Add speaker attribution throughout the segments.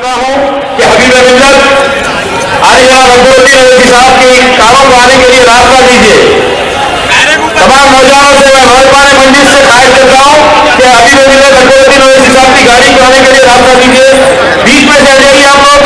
Speaker 1: करता हूँ कि हबीब मिल्लत आलिया अब्दुल अजीज साहब की कारों को आने के लिए रास्ता दीजिए। तमाम नौजवानों से मैं नौजवान मंजिल से खाहिश करता हूँ कि हबीब मिल्लत अब्दुल अजीज साहब की गाड़ी को आने के लिए रास्ता दीजिए। बीच में से आ जाइए आप लोग।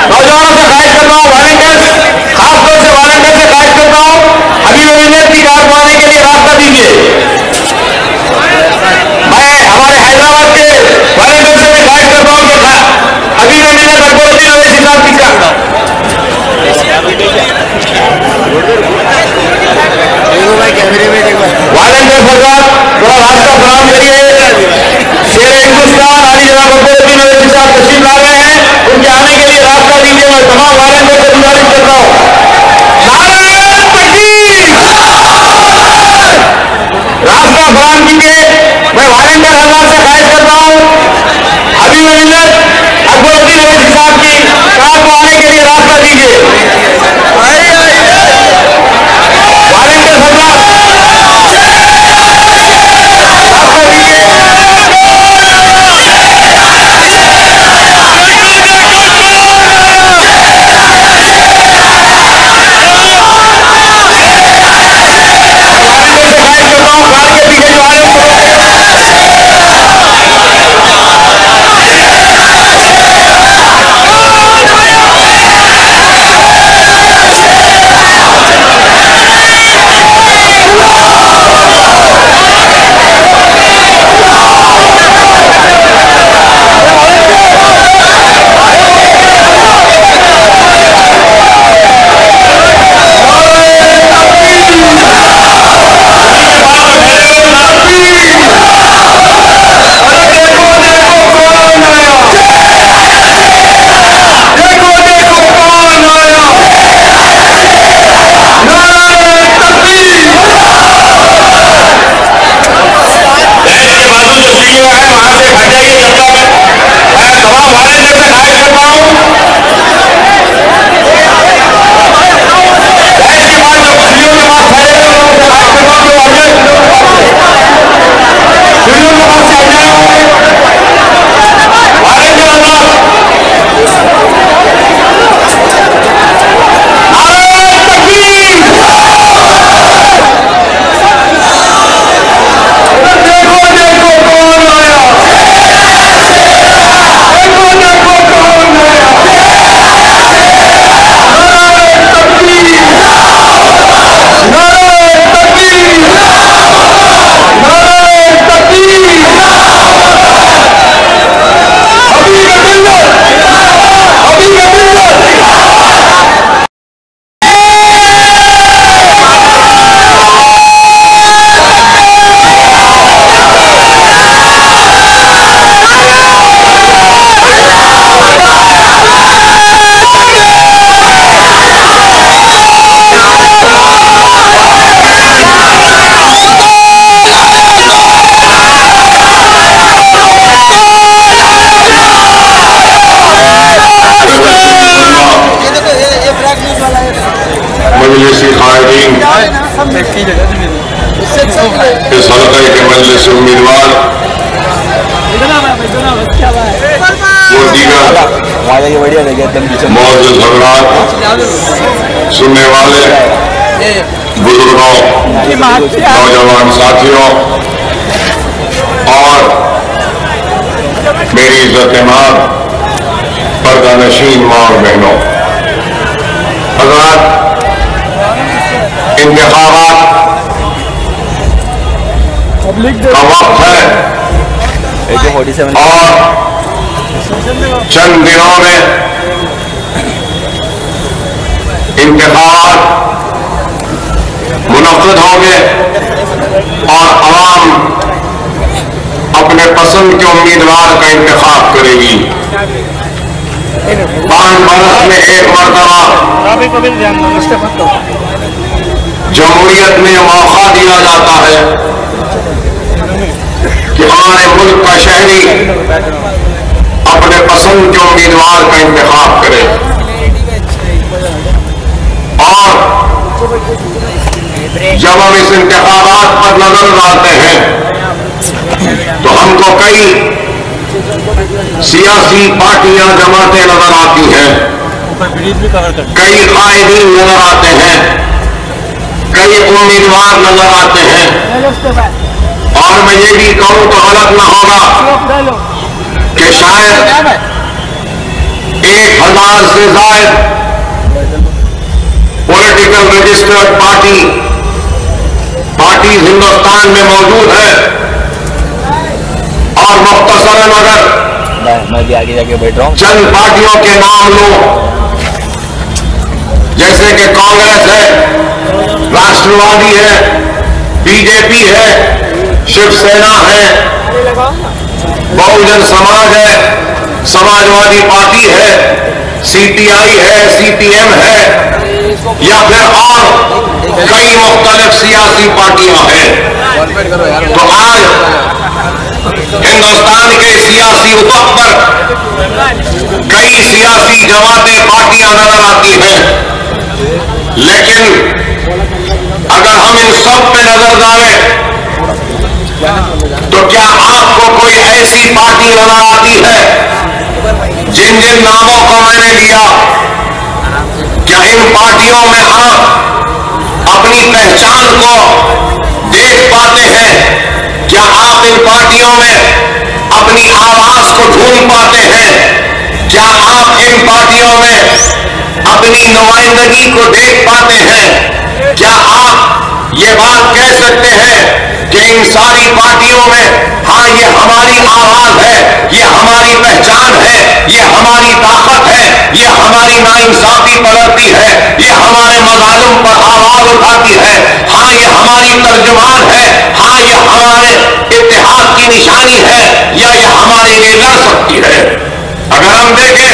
Speaker 1: नौजवानों से खाहिश करता हूँ, वॉलंटियर्स खासतौर से वॉलंटियर से खाहिश करता हूँ, हबीब मिल्लत की कार को आने के लिए रास्ता दीजिए। मैं हमारे हैदराबाद के वॉलंटियर से भी खाहिश करता हूँ कि हबीब मिल्लत अब्दुल अजीज साहब की कार वॉलंटियर सरकार थोड़ा रास्ता फराहम करिए। शेर हिंदुस्तान आली जनाब अब्दुल अजीज साहब तशरीफ ला रहे हैं, उनके आने के लिए रास्ता दीजिए। मैं तमाम वॉलंटियर से गुजारिश करता हूँ, रास्ता फराहम कीजिए। मैं वॉलंटियर हजरात से खाहिश करता हूँ, हबीब मिल्लत अब्दुल अजीज साहब की कार को आने के लिए रास्ता दीजिए। वॉलंटियर सरकार इस हल्के के मजलिस से उम्मीदवार वो दीगर मौजूद हजरात, सुनने वाले बुजुर्गों, नौजवान साथियों और मेरी इज्जत-ए-मान पर्दा नशीन माँ और बहनों, हजरात, इंतखाबात का वक्त है और चंद दिनों में इंतखाबात मुनक्किद होंगे और आवाम अपने पसंद के उम्मीदवार का इंतखाब करेगी। 5 बरस में एक मरतबा जमहूरियत में मौका दिया जाता है कि हमारे मुल्क का शहरी अपने पसंद के उम्मीदवार का इंतखाब करे।
Speaker 2: और जब हम इस इंतखाबात पर नजर डालते हैं तो हमको कई सियासी पार्टियां जमातें नजर आती हैं, कई कायदीन नजर आते हैं, कई उम्मीदवार नजर आते हैं। और मैं ये भी कहूं तो गलत ना होगा कि शायद 1000 से ज्यादा पॉलिटिकल रजिस्टर्ड पार्टीज हिंदुस्तान में मौजूद है। और मुख्तसरन अगर
Speaker 3: मैं भी आगे जाके बैठ रहा हूँ,
Speaker 2: चंद पार्टियों के नाम लो, जैसे कि कांग्रेस है, राष्ट्रवादी है, बीजेपी है, शिवसेना है, बहुजन समाज है, समाजवादी पार्टी है, सीपीआई है, सीपीएम है, या फिर और कई मुख्तलिफ सियासी पार्टियां हैं। तो आज हिंदुस्तान के सियासी उतक पर कई सियासी जमातें पार्टियां नजर आती हैं, लेकिन अगर हम इन सब पे नजर डालें तो क्या आपको कोई ऐसी पार्टी नजर आती है जिन जिन नामों को मैंने लिया, क्या इन पार्टियों में आप अपनी पहचान को देख पाते हैं? क्या आप इन पार्टियों में अपनी आवाज को ढूंढ पाते हैं? क्या आप इन पार्टियों में अपनी नुमाइंदगी को देख पाते हैं? क्या आप ये बात कह सकते हैं कि इन सारी पार्टियों में हाँ ये हमारी आवाज है, ये हमारी पहचान है, ये हमारी ताकत है, ये हमारी नाइंसाफी पलटती है, ये हमारे मजालिम पर आवाज उठाती है, हाँ ये हमारी तर्जुमान है, हाँ ये हमारे इत्तेहाद की निशानी है, या ये हमारे लिए लड़ सकती है? अगर हम देखें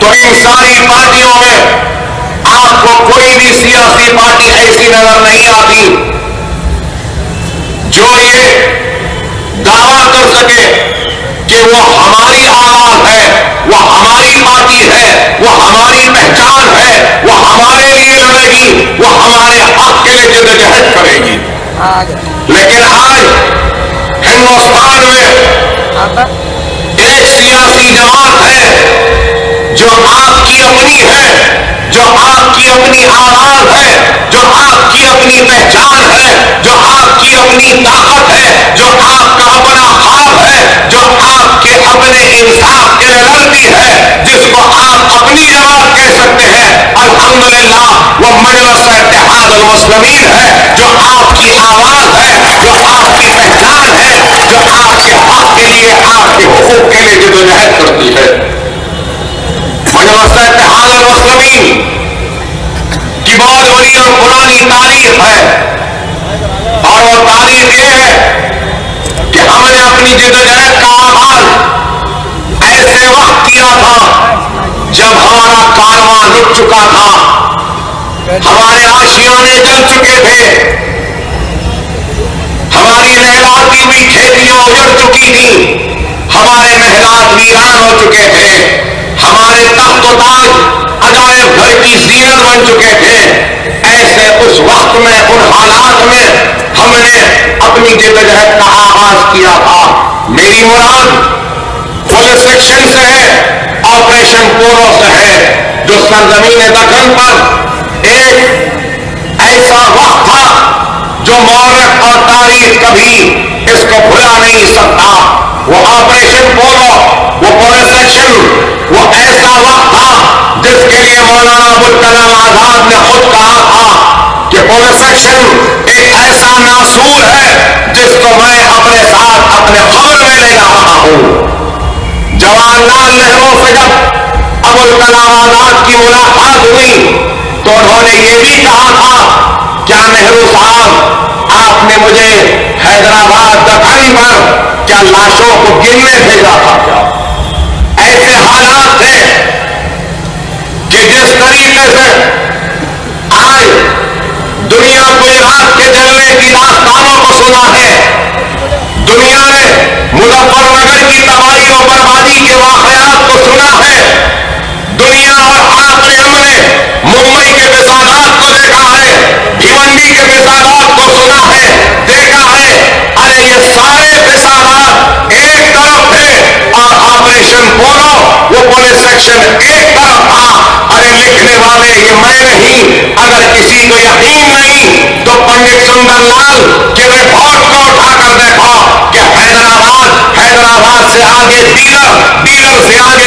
Speaker 2: तो इन सारी पार्टियों में आपको कोई भी सियासी पार्टी ऐसी नजर नहीं आती जो ये दावा कर सके कि वो हमारी आवाज है, वो हमारी पार्टी है, वो हमारी पहचान है, वो हमारे लिए लड़ेगी, वो हमारे हक के लिए जद्दोजहद करेगी। लेकिन आज हिंदुस्तान में एक सियासी जमात है जो आपकी अपनी है, जो आपकी अपनी आवाज है, जो आपकी अपनी पहचान है, जो आपकी अपनी ताकत है, जो आपका अपना ख्वाब है, जो आपके अपने इंसाफ के लिए लड़ती है, जिसको आप अपनी जमात कह सकते हैं। अल्हम्दुलिल्लाह वो मजलिस इत्तेहाद अल मुस्लिमीन है, जो आपकी आवाज है, जो आपकी पहचान है, जो आपके हक के लिए, आपके हुकूक के लिए जद्दोजहद करती है। मजलिस इत्तेहाद अल मुस्लिमीन की बहुत बड़ी और पुरानी तारीख है, और वो तारीख ये है कि हमने अपनी जद्दोजहद का आगाज ऐसे वक्त किया था जब हमारा कारवां लुट चुका था, हमारे आशियाने जल चुके थे, हमारी लहलाती हुई खेतियां उजड़ चुकी थी, हमारे महलात वीरान हो चुके थे, हमारे तख्त ताज अजायब घर की जीनत बन चुके थे। ऐसे उस वक्त में, उन हालात में हमने अपनी जद्दोजहद का आगाज किया था। मेरी मुराद फुल सेक्शन से है, ऑपरेशन पोलो से है, जो सरजमीन दक्कन पर एक ऐसा वक्त था जो मौरख और तारीख कभी इसको भुला नहीं सकता। वो ऑपरेशन पोलो, वो पुलिस सेक्शन, वो ऐसा वक्त था जिसके लिए मौलाना अबुल कलाम आजाद ने खुद कहा था कि पुलिस सेक्शन एक ऐसा नासूर है जिसको मैं अपने साथ अपने कब्र में ले जा रहा हूं। जवाहरलाल नेहरू से जब अबुल कलाम आजाद की मुलाकात हुई तो उन्होंने ये भी कहा था, क्या नेहरू साहब आपने मुझे हैदराबाद दक्कन पर क्या लाशों को गिनने भेजा था? क्या ऐसे हालात थे कि जिस तरीके से आज दुनिया को इराक के जलने की दास्तानों को सुना है, दुनिया ने मुजफ्फरनगर की तबाही और बर्बादी के वाकयात को सुना है, दुनिया और आखिर से सेक्शन 1 तरफ था, अरे लिखने वाले ये मैं नहीं, अगर किसी को यकीन नहीं तो पंडित सुंदरलाल के रिपोर्ट को उठाकर देखो कि हैदराबाद से आगे डीलर से आगे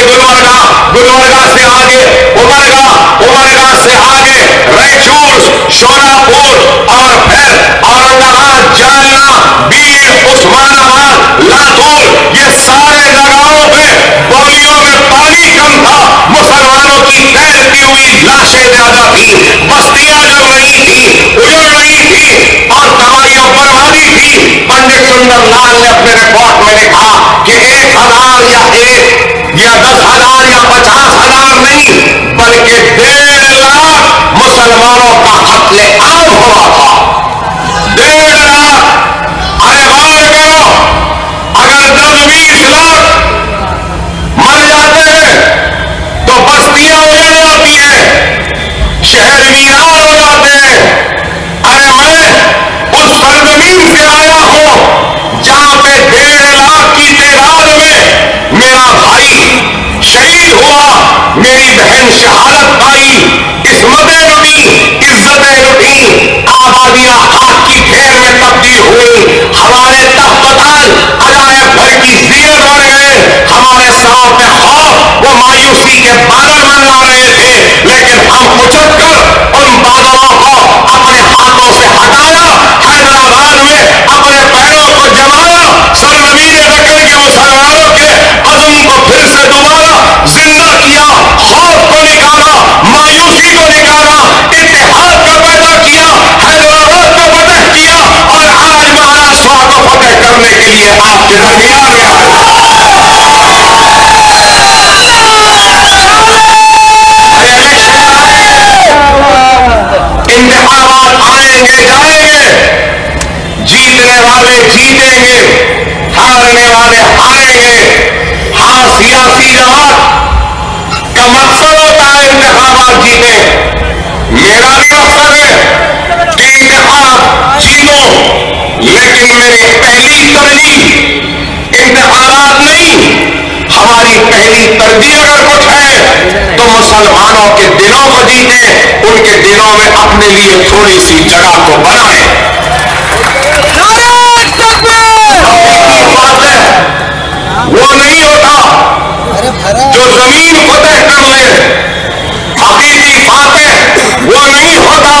Speaker 2: गुलबर्गा से आगे उमरगा से आगे रायचूर, शोलापुर और फिर औरंगाबाद, जालना, बीड, उस्मानाबाद, लातूर, ये सारे जगहों पे बोलियों में पानी कम था, मुसलमानों की तैरती हुई लाशें ज्यादा थी, बस्तियां जल रही थी, उजड़ रही थी और तबाही बर्बादी थी। पंडित सुंदरलाल ने अपने रिपोर्ट में लिखा कि 1,000 या 10,000 या 50,000 नहीं, बल्कि 1.5 लाख मुसलमानों का कत्लेआम हुआ था। 1.5 लाख। अरे गौर करो, अगर 10-20 लाख मर जाते हैं तो बस्तियां उजड़ जाती हैं, शहर वीरान हो जाते हैं। अरे मैं उस सरजमीन से आया हूं जहां पे 1.5 लाख की तादाद में मेरा भाई शहीद हुआ, मेरी बहन शहादत पाई, किस्मतें लुटी, इज्जतें लुटी, आबादियां आग की ढेर में तब्दील हुई, हमारे तख्त-ओ-ताज अजायब घर की जीनत बन गए, हमारे सरों पे खौफ व मायूसी के बादल मंडरा रहे थे, लेकिन हम उछल कर उन बादलों को अपने हाथों से हटाया, हैदराबाद में अपने पैरों को जमाया, सरजमीन दक्कन के मुसलमानों के अज़्म को फिर से दोबारा जिंदा किया, खौफ को निकाला, मायूसी को निकाला, इत्तेहाद का पैदा किया, हैदराबाद को फतह किया और आज महाराष्ट्र को फतह करने के लिए आपके दरमियान में इंतखाबात आएंगे जाएंगे, जीतने वाले जीतेंगे, हारने वाले हारेंगे। हाँ, सियासी जमात का मकसद होता है इंतखाबात जीते, मेरा भी मकसद है कि इंतखाब जीतो, लेकिन मेरी पहली तरजीह इंतखाबात नहीं, हमारी पहली तरजीह अगर कुछ है तो मुसलमानों के दिलों को जीते, उनके दिलों में अपने लिए थोड़ी सी जगह को बनाए। वो नहीं होता जो जमीन फतेह कर ले, हकीकी फातेह वो नहीं होता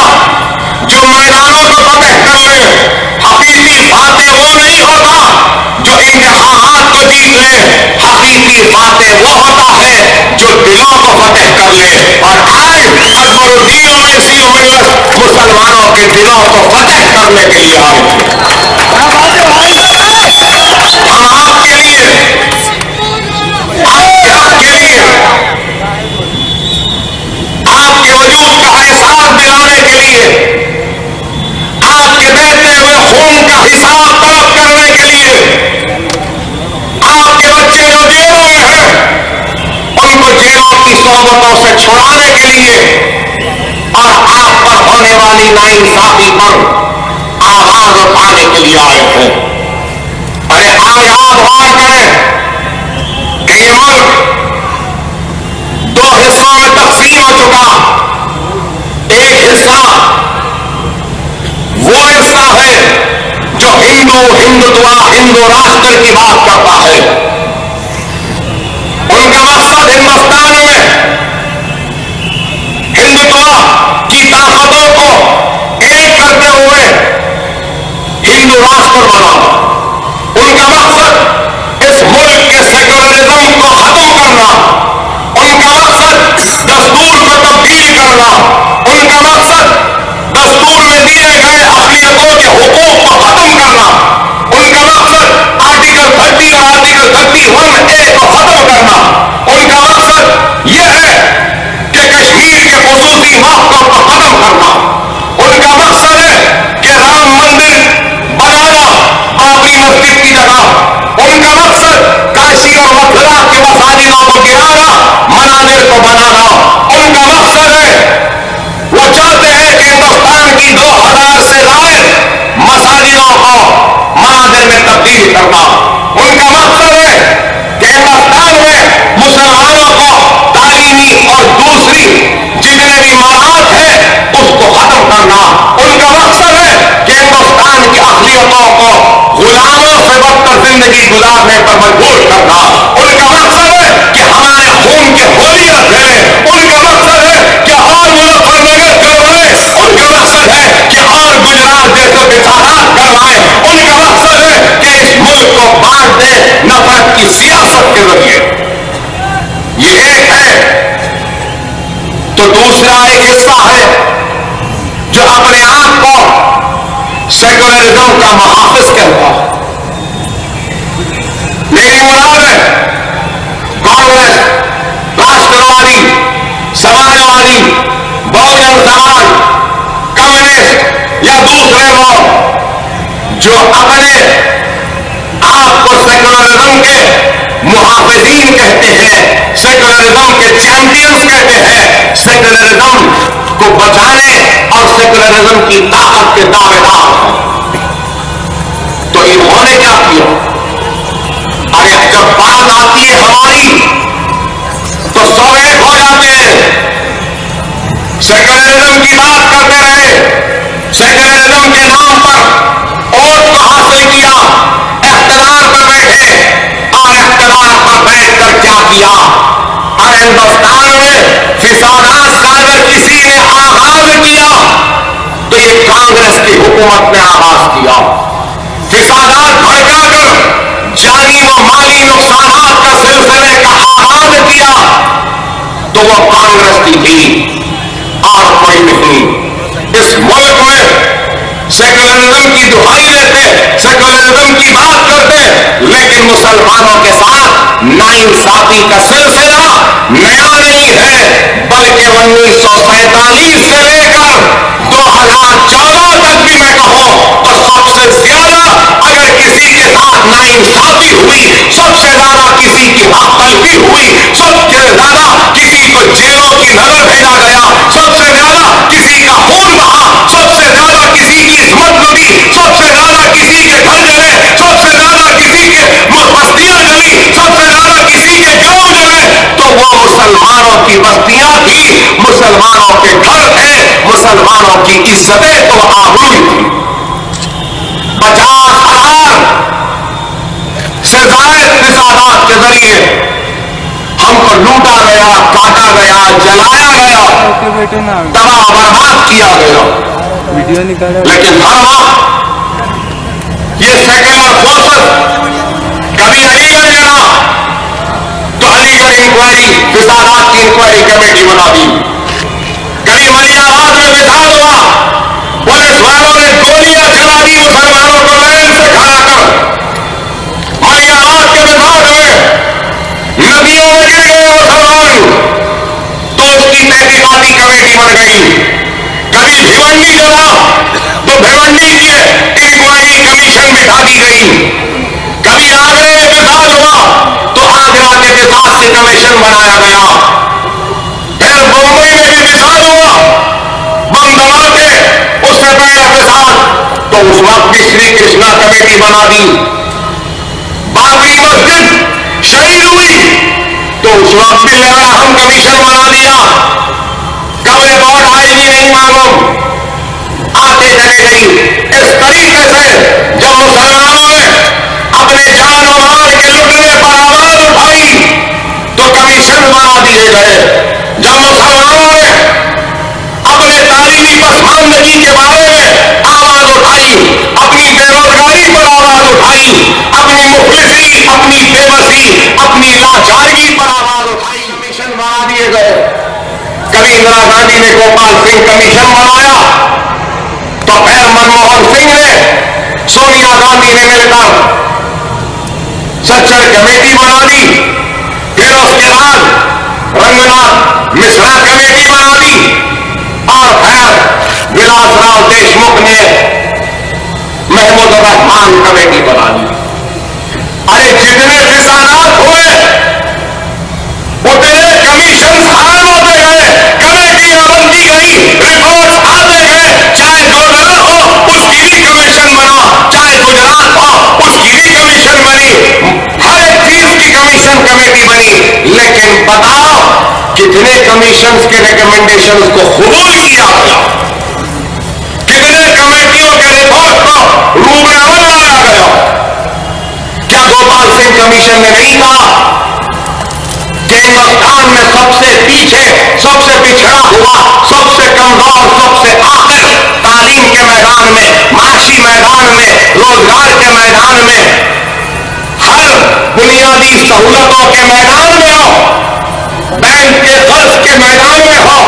Speaker 2: जो मैदानों को फतेह कर ले, हकीकी फातेह वो नहीं होता जो इंतखाबात को जीत ले, हकीकी फातेह वो होता है जो दिलों को फतेह कर ले। और आज अकबरुद्दीन ओवैसी मुसलमानों के दिलों को फतेह करने के लिए आए थे। हम आपके लिए, आपके हक के लिए, आपके वजूद का एहसास दिलाने के लिए, आपके बहते हुए खून का हिसाब तलब करने के लिए, आपके बच्चे जो जेलों में हैं उनको जेलों की सोबतों से छुड़ाने के लिए और आप पर होने वाली नाइंसाफी पर आवाज उठाने के लिए आए थे। अरे आज आप गौर करें कि ये मुल्क 2 हिस्सों में तकसीम हो चुका। एक हिस्सा वो हिस्सा है जो हिंदू राष्ट्र की बात करता है, उनका मकसद हिंदुस्तान में हिंदुत्व की ताकतों को एक करते हुए हिंदू राष्ट्र बनाना, उनका मकसद इस मुल्क के सेक्युलरिज्म को खत्म करना, उनका मकसद दस्तूर को तब्दील करना, उनका मकसद दस्तूर में दिए गए अक़लियतों के हुकूक को खत्म करना, उनका मकसद आर्टिकल 30 और आर्टिकल 31A को खत्म करना, उनका मकसद यह है कि कश्मीर के ख़ुसूसी मौक़िफ़ को खत्म करना, उनका मकसद है कि राम मंदिर बनाना बाबरी मस्जिद की जगह, उनका मकसद काशी और मथुरा के मसाजिदों को गिराना, मनाजिर को बनाना, उनका मकसद है, वो चाहते हैं कि हिंदुस्तान की 2000 से ज्यादा मसाजिदों को मनाजिर में तब्दील करना, उनका मकसद है कि हिंदुस्तान में मुसलमानों को जिंदगी गुजारने पर मजबूर करना। उनका मकसद है कि हमारे खून की होलियां खेले, उनका मकसद है कि और मुजफ्फरनगर करवाए, उनका मकसद है कि और गुजरात जैसे बिसारात करवाए, उनका मकसद है कि इस मुल्क को बांट दे नफरत की सियासत के जरिए। ये एक है। तो दूसरा एक हिस्सा है जो अपने आप को सेकुलरिज्म का मुहाफिज कहता है। मेरी मुराद है कांग्रेस, राष्ट्रवादी, समाजवादी, बहुजन समाज, कम्युनिस्ट या दूसरे लोग जो अपने आप को सेकुलरिज्म के मुहाफिजीन कहते हैं, सेकुलरिज्म के चैंपियंस कहते हैं, सेकुलरिज्म को बचाने और सेकुलरिज्म की ताकत के दावेदार हैं। तो इन्होंने क्या किया? अरे जब बात आती है हमारी तो सब एक हो जाते हैं। सेकुलरिज्म की बात करते रहे, सेकुलरिज्म के नाम पर वोट को हासिल किया, इख्तियार पर बैठे और इख्तियार पर बैठकर क्या किया? और हिंदुस्तान में फिसादात का अगर किसी ने आगाज किया तो ये कांग्रेस की हुकूमत ने आगाज किया। फिसादात भड़काकर जानी व माली नुकसानात का सिलसिले का आगाज किया तो वो कांग्रेस की थी और कोई नहीं। इस मुल्क में सेकुलरिज्म की दुहाई देते, सेकुलरिज्म की बात करते, लेकिन मुसलमानों के साथ नाइंसाफी का सिलसिला नया नहीं है, बल्कि 1947 से लेकर 2014 तक भी मैं कहूं तो सबसे ज्यादा अगर किसी के साथ नाइंसाफी हुई, सबसे ज्यादा किसी की हक तलफी हुई, सबसे ज्यादा किसी को जेलों की नजर भेजा गया, सबसे ज्यादा किसी का खून बहा, सबसे ज्यादा किसी की इस्मत लुटी, सबसे ज्यादा किसी के घर जले, सबसे ज्यादा किसी के बस्तियां जली, सबसे ज्यादा किसी के गांव जले, तो वो मुसलमानों की बस्तियां थी, मुसलमानों के घर थे, मुसलमानों की इज्जतें तो आबरू थी। 50,000 से जायद फिसादात के जरिए हमको लूटा गया, काटा गया, जलाया गया, तबाह बर्बाद किया गया। लेकिन धर्मा ये सेकुलर फोर्सेस कभी अलीगढ़ गया तो अलीगढ़ इंक्वायरी, फिसादात की इंक्वायरी कमेटी बना दी। कभी मलियाबाद में विसाद हुआ, पुलिस वालों ने गोलियां चला दी मुसलमानों को लाइन से खड़ा कर। मलियाबाद के विसाद में नदियों में गिर गए मुसलमान तो उसकी तहकीकाती कमेटी बन गई। कभी भिवंडी जला तो भिवंडी के इंक्वायरी कमीशन बिठा दी गई। कभी आगरा में विसाद हुआ तो आगरा के विकास से कमीशन बनाया गया। फिर मुंबई में भी विसाद हुआ, बम धमाके, उससे पहले विसाद तो उस वक्त भी श्री कृष्णा कमेटी बना दी। बाबरी मस्जिद शहीद हुई तो उस वक्त भी हम कमीशन बना दिया। कब रिपोर्ट आएगी नहीं मालूम, आते चले गई। इस तरीके से जब मुसलमानों ने अपने जान और माल के लुटने पर आवाज उठाई तो कमीशन बना दिए गए। जब मुसलमानों ने अपने तालीमी पसमानदगी के बारे में आवाज उठाई, अपनी बेरोजगारी पर आवाज उठाई, अपनी मुफलिसी, अपनी बेबसी, अपनी लाचारगी पर आवाज उठाई, कमीशन बना दिए गए। कभी इंदिरा गांधी ने गोपाल सिंह कमीशन बनाया तो फिर मनमोहन सिंह ने, सोनिया गांधी ने मिलकर सच्चर कमेटी बना दी। फिर उसके बाद रंगनाथ मिश्रा कमेटी बना दी और फिर विलासराव देशमुख ने महमूद रहमान कमेटी बना दी। अरे जितने फिसादात हुए उतने कमीशन कायम होते गए, कमेटियां बनती गई, रिपोर्ट आते गए। चाहे डोडरा हो उसकी भी कमीशन बना, चाहे गुजरात हो उसकी भी कमीशन बनी, हर एक चीज की कमीशन कमेटी बनी। लेकिन बताओ कितने कमीशन के रिकमेंडेशन को कबूल किया गया, कितने कमेटियों के रिपोर्ट को रूबे अमल लाया गया। क्या गोपाल कमीशन ने नहीं कहा कि हिंदुस्तान में सबसे पीछे, सबसे पिछड़ा हुआ, सबसे कमजोर, सबसे आखिर तालीम के मैदान में, माशी मैदान में, रोजगार के मैदान में, हर बुनियादी सहूलतों के मैदान में हो, बैंक के कर्ज के मैदान में हो,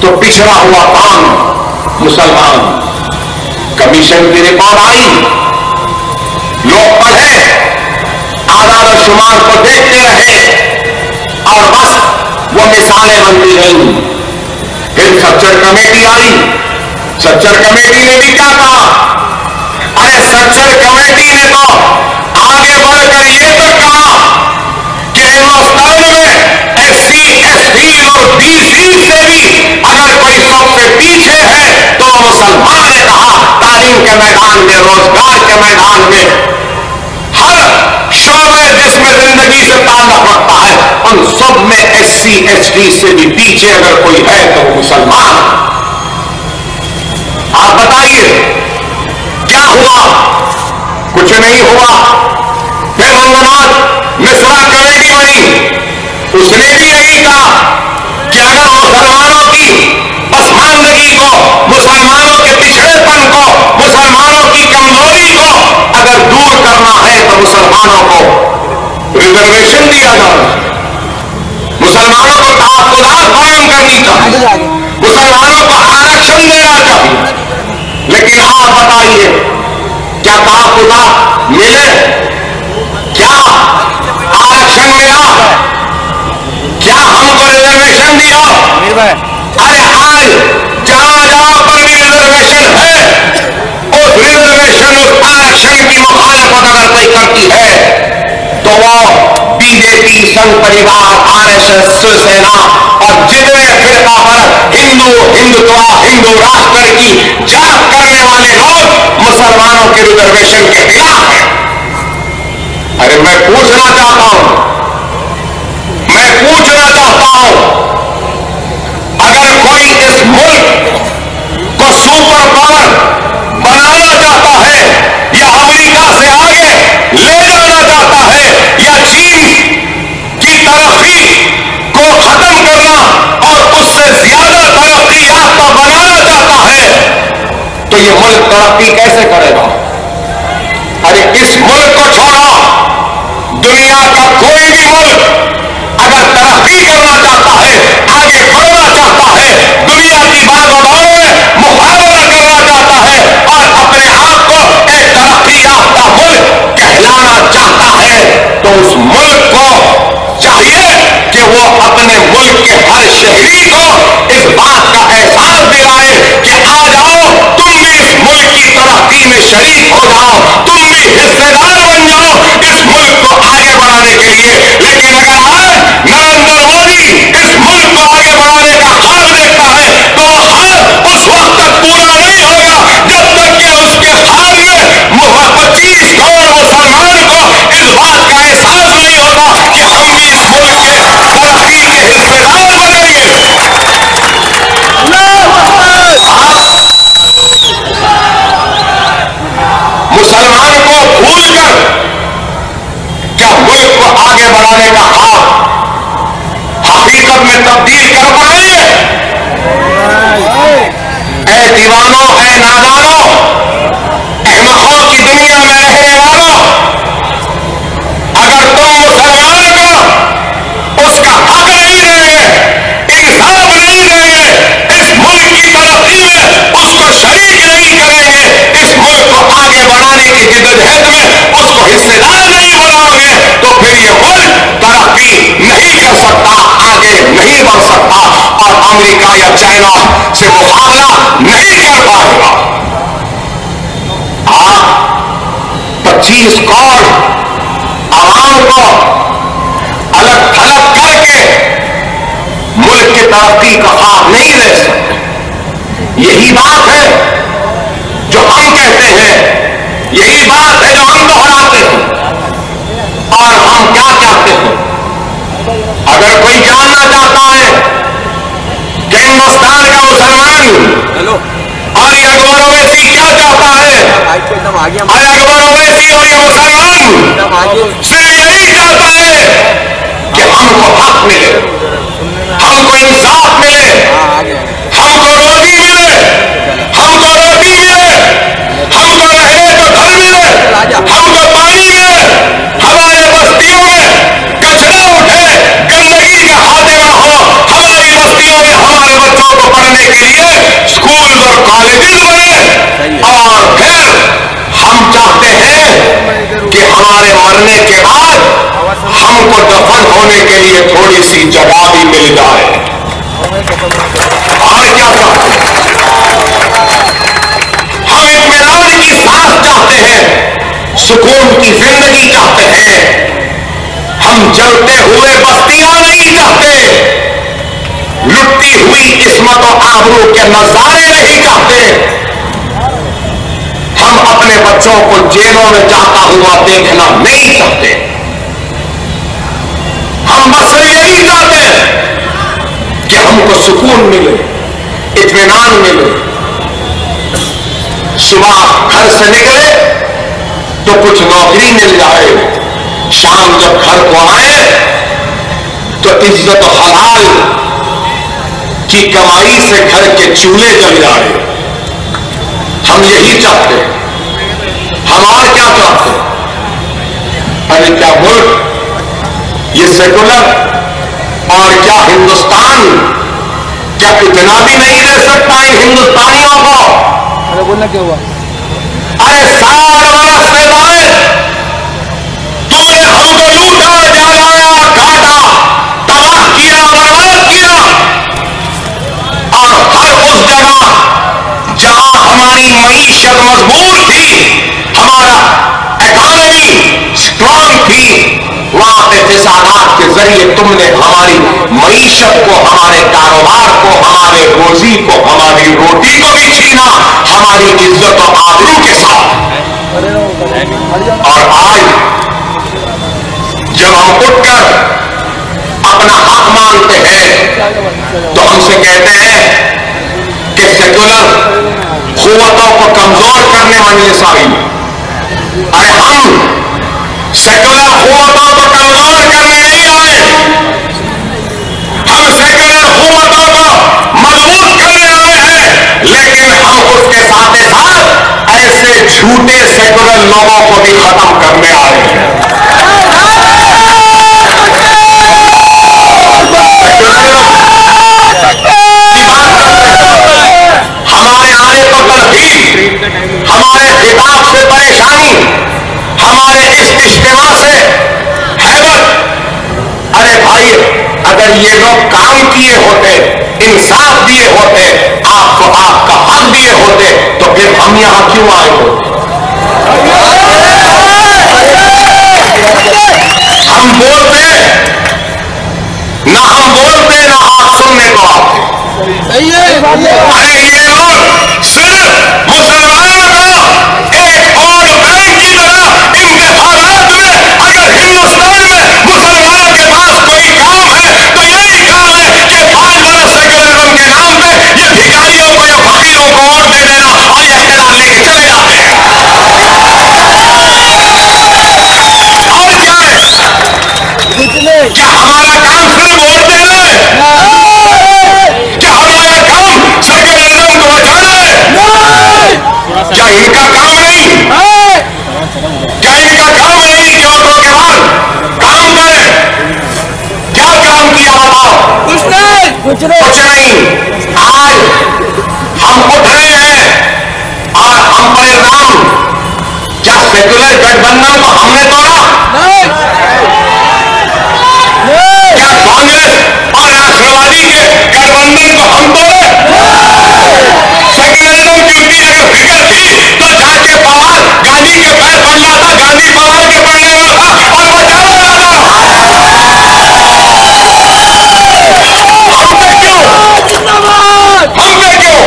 Speaker 2: तो पिछड़ा हुआ कौन? मुसलमान। कमीशन की रिपोर्ट आई, लोग पढ़े, आधार और शुमार को देखते रहे और बस वो मिसालें बनती रही। फिर सच्चर कमेटी आई। सच्चर कमेटी ने भी क्या कहा? अरे सच्चर कमेटी ने तो आगे बढ़कर ये तक कहा कि हिंदुस्तान में SC, ST और BC से भी अगर कोई सबसे पीछे है तो मुसलमान ने कहा। तालीम के मैदान में, रोजगार के मैदान में, हर शोबे जिसमें जिंदगी से ताल्लुक रखता है, उन सब में SC, ST से भी पीछे अगर कोई है तो वो मुसलमान। आप बताइए क्या हुआ? कुछ नहीं हुआ। फिर रंगनाथ मिश्रा कमेटी बनी, उसने भी यही कहा कि अगर मुसलमानों की पसमानदगी को, मुसलमानों के पिछड़ेपन को, मुसलमानों की कमजोरी को अगर दूर करना है तो मुसलमानों को रिजर्वेशन दिया जाना, मुसलमानों को तहफ्फुज़ात कायम करनी चाहिए, मुसलमानों को आरक्षण देना चाहिए। लेकिन आप बताइए क्या तहफ्फुज़ात मिले? क्या आरक्षण मिला? क्या हमको रिजर्वेशन दिया? अरे आज जहां जहां पर भी रिजर्वेशन है, उस रिजर्वेशन, उस आरक्षण की मुखालफत अगर कोई करती है तो वो बीजेपी, संघ परिवार, RSS, शिवसेना और जितने फिरका पर हिंदुत्व, हिंदू राष्ट्र की झांक करने वाले लोग मुसलमानों के रिजर्वेशन के खिलाफ हैं। अरे मैं पूछना चाहता हूं, अगर कोई इस मुल्क को सुपर पावर बनाना चाहता है या अमेरिका से आगे ले जाना चाहता है या चीन की तरक्की को खत्म करना और उससे ज्यादा तरक्की याफ्ता बनाना चाहता है तो ये मुल्क तरक्की कैसे करेगा? अरे इस मुल्क को छोड़ो, दुनिया का कोई भी मुल्क अगर तरक्की करना चाहता है, आगे बढ़ना चाहता है, दुनिया की भागदौड़ में मुकाबला करना चाहता है और अपने आप को एक तरक्की याफ्ता मुल्क कहलाना चाहता है तो उस मुल्क को चाहिए कि वो अपने मुल्क के हर शहरी को इस बात का एहसास दिलाए कि आ जाओ, तुम भी इस मुल्क की तरक्की में शरीक हो जाओ, तुम भी हिस्सेदार बन जाओ इस मुल्क को आगे बढ़ाने के लिए। लेकिन अगर आज नरेंद्र मोदी इस मुल्क को आगे बढ़ाने का ख्वाब देखता है तो वो ख्वाब उस वक्त तक पूरा नहीं होगा जब तक कि उसके ख्वाब में 25 करोड़ मुसलमान को इस बात का एहसास नहीं होगा कि हम भी इस मुल्क के तरक्की के हिस्सेदार बनेंगे। मुसलमान को भूलकर क्या मुल्क को आगे बढ़ाने का ख्वाब हकीकत में तब्दील कर पाएंगे? ऐ दीवानों, ऐ नादानों, अहमकों की दुनिया में रहने वालों, अगर तुम मुसलमान को उसका हक नहीं देंगे, इंसाफ नहीं देंगे, इस मुल्क की तरक्की में उसको शरीक नहीं करेंगे, इस मुल्क को आगे बढ़ाने की जिद्दोजहद में उसको हिस्सेदार नहीं बनाओगे तो फिर ये मुल्क तरक्की नहीं कर सकता, आगे नहीं बढ़ सकता और अमेरिका या चाइना से मुकाबला नहीं कर पाएगा। आप 25 करोड़ आवाम को अलग थलग करके मुल्क की तरक्की का ख्वाब नहीं ले सकते। यही बात है जो हम कहते हैं, यही बात है जो हम दोहराते हैं। और हम क्या चाहते हैं? अगर कोई जानना चाहता है कि हिंदुस्तान का मुसलमान और अकबर अवैसी क्या चाहता है? अरे अकबर अवैसी और ये मुसलमान सिर्फ यही चाहता है कि हमको हक मिले, हमको इंसाफ मिले, हमको रोजी मिले, हमको रोटी मिले, हमको रहने को घर मिले, हमको पानी मिले, हमारे बस्तियों में कचरा उठे, गंदगी का खात्मा हो, हमारी बस्तियों में हमारे बच्चों को पढ़ने के लिए स्कूल और कॉलेजेस बने, और फिर हम चाहते हैं कि हमारे मरने के बाद हमको दफन होने के लिए थोड़ी सी जगह भी मिल जाए। और क्या चाहते हैं? हम इत्मीनान की सांस चाहते हैं, सुकून की जिंदगी चाहते हैं। हम जलते हुए बस्तियां नहीं चाहते, लुटती हुई इस्मत और आबरू के नजारे नहीं चाहते। हम अपने बच्चों को जेलों में जाता हुआ देखना नहीं चाहते। हम बस यही चाहते हैं कि हमको सुकून मिले, इत्मीनान मिले। सुबह घर से निकले तो कुछ नौकरी मिल जाए, शाम जब घर को आए तो इज्जत हलाल की कमाई से घर के चूल्हे जल जाए। हम यही चाहते हैं। हम और क्या चाहते हैं? अरे क्या मुल्क, ये सेकुलर और क्या हिंदुस्तान, क्या इतना भी नहीं दे सकता इन हिंदुस्तानियों को?
Speaker 3: अरे बोलना क्या हुआ?
Speaker 2: अरे 60 वर्ष से लाए तूने हमको लूटा, जलाया, काटा, तबाह किया, बर्बाद किया, और हर उस जगह जहां हमारी मईशत मजबूत थी, हमारा इकोनॉमी स्ट्रांग थी, वहां इत्तेसालात के जरिए तुमने हमारी मईशत को, हमारे कारोबार को, हमारे रोजी को, हमारी रोटी को भी छीना, हमारी इज्जत और आबरू के साथ। और आज जब हम उठकर अपना हक मांगते हैं तो हमसे कहते हैं कि सेकुलर कुव्वतों को कमजोर करने मजलिस आई। अरे हम सेकुलर कुव्वतों को कमजोर करने नहीं आए, हम सेकुलर कुव्वतों को मजबूत करने आए हैं। लेकिन हम उसके साथ साथ ऐसे झूठे सेकुलर लोगों को भी खत्म करने आए हैं। हमारे आने पर तरकीब, हमारे खिताब से परेशानी, हमारे इस इज्तिमा से हैबत। अरे भाई, अगर ये लोग काम किए होते, इंसाफ दिए होते, आपको आपका हक दिए होते, तो फिर हम यहां क्यों आए होते? हम बोलते ना, हम बोलते ना आप सुनने को आते। अरे ये लोग सिर्फ मुसलमानों को एक और बैंक की तरह इंतखाबात में, अगर हिंदुस्तान में मुसलमानों के पास कोई काम है तो यही काम है कि 5 बरस सेकुलरिज्म के नाम पे ये भिखारियों को या फकीरों को वोट दे देना और ये इख्तियार लेके चले जाते हैं। और क्या है? क्या हमारा काम सिर्फ वोट देना है? क्या हमारा काम सेकुलरिज्म को बचाना है? क्या इनका काम नहीं? क्या इनका काम नहीं कि वोटों के बाद काम करें? क्या काम किया बताओ? कुछ नहीं। आज हम उठ रहे हैं और हम परिणाम, क्या सेकुलर गठबंधन को हमने तोड़ा? क्या कांग्रेस और राष्ट्रवादी के गठबंधन को हम तोड़े? सेकुलरिज्म की उनकी अगर फिक्र थी तो जाके पवार गांधी के पैर पड़ जाता, गांधी पवार के पैर लगा था और वो चला जाता। हम पे क्यों?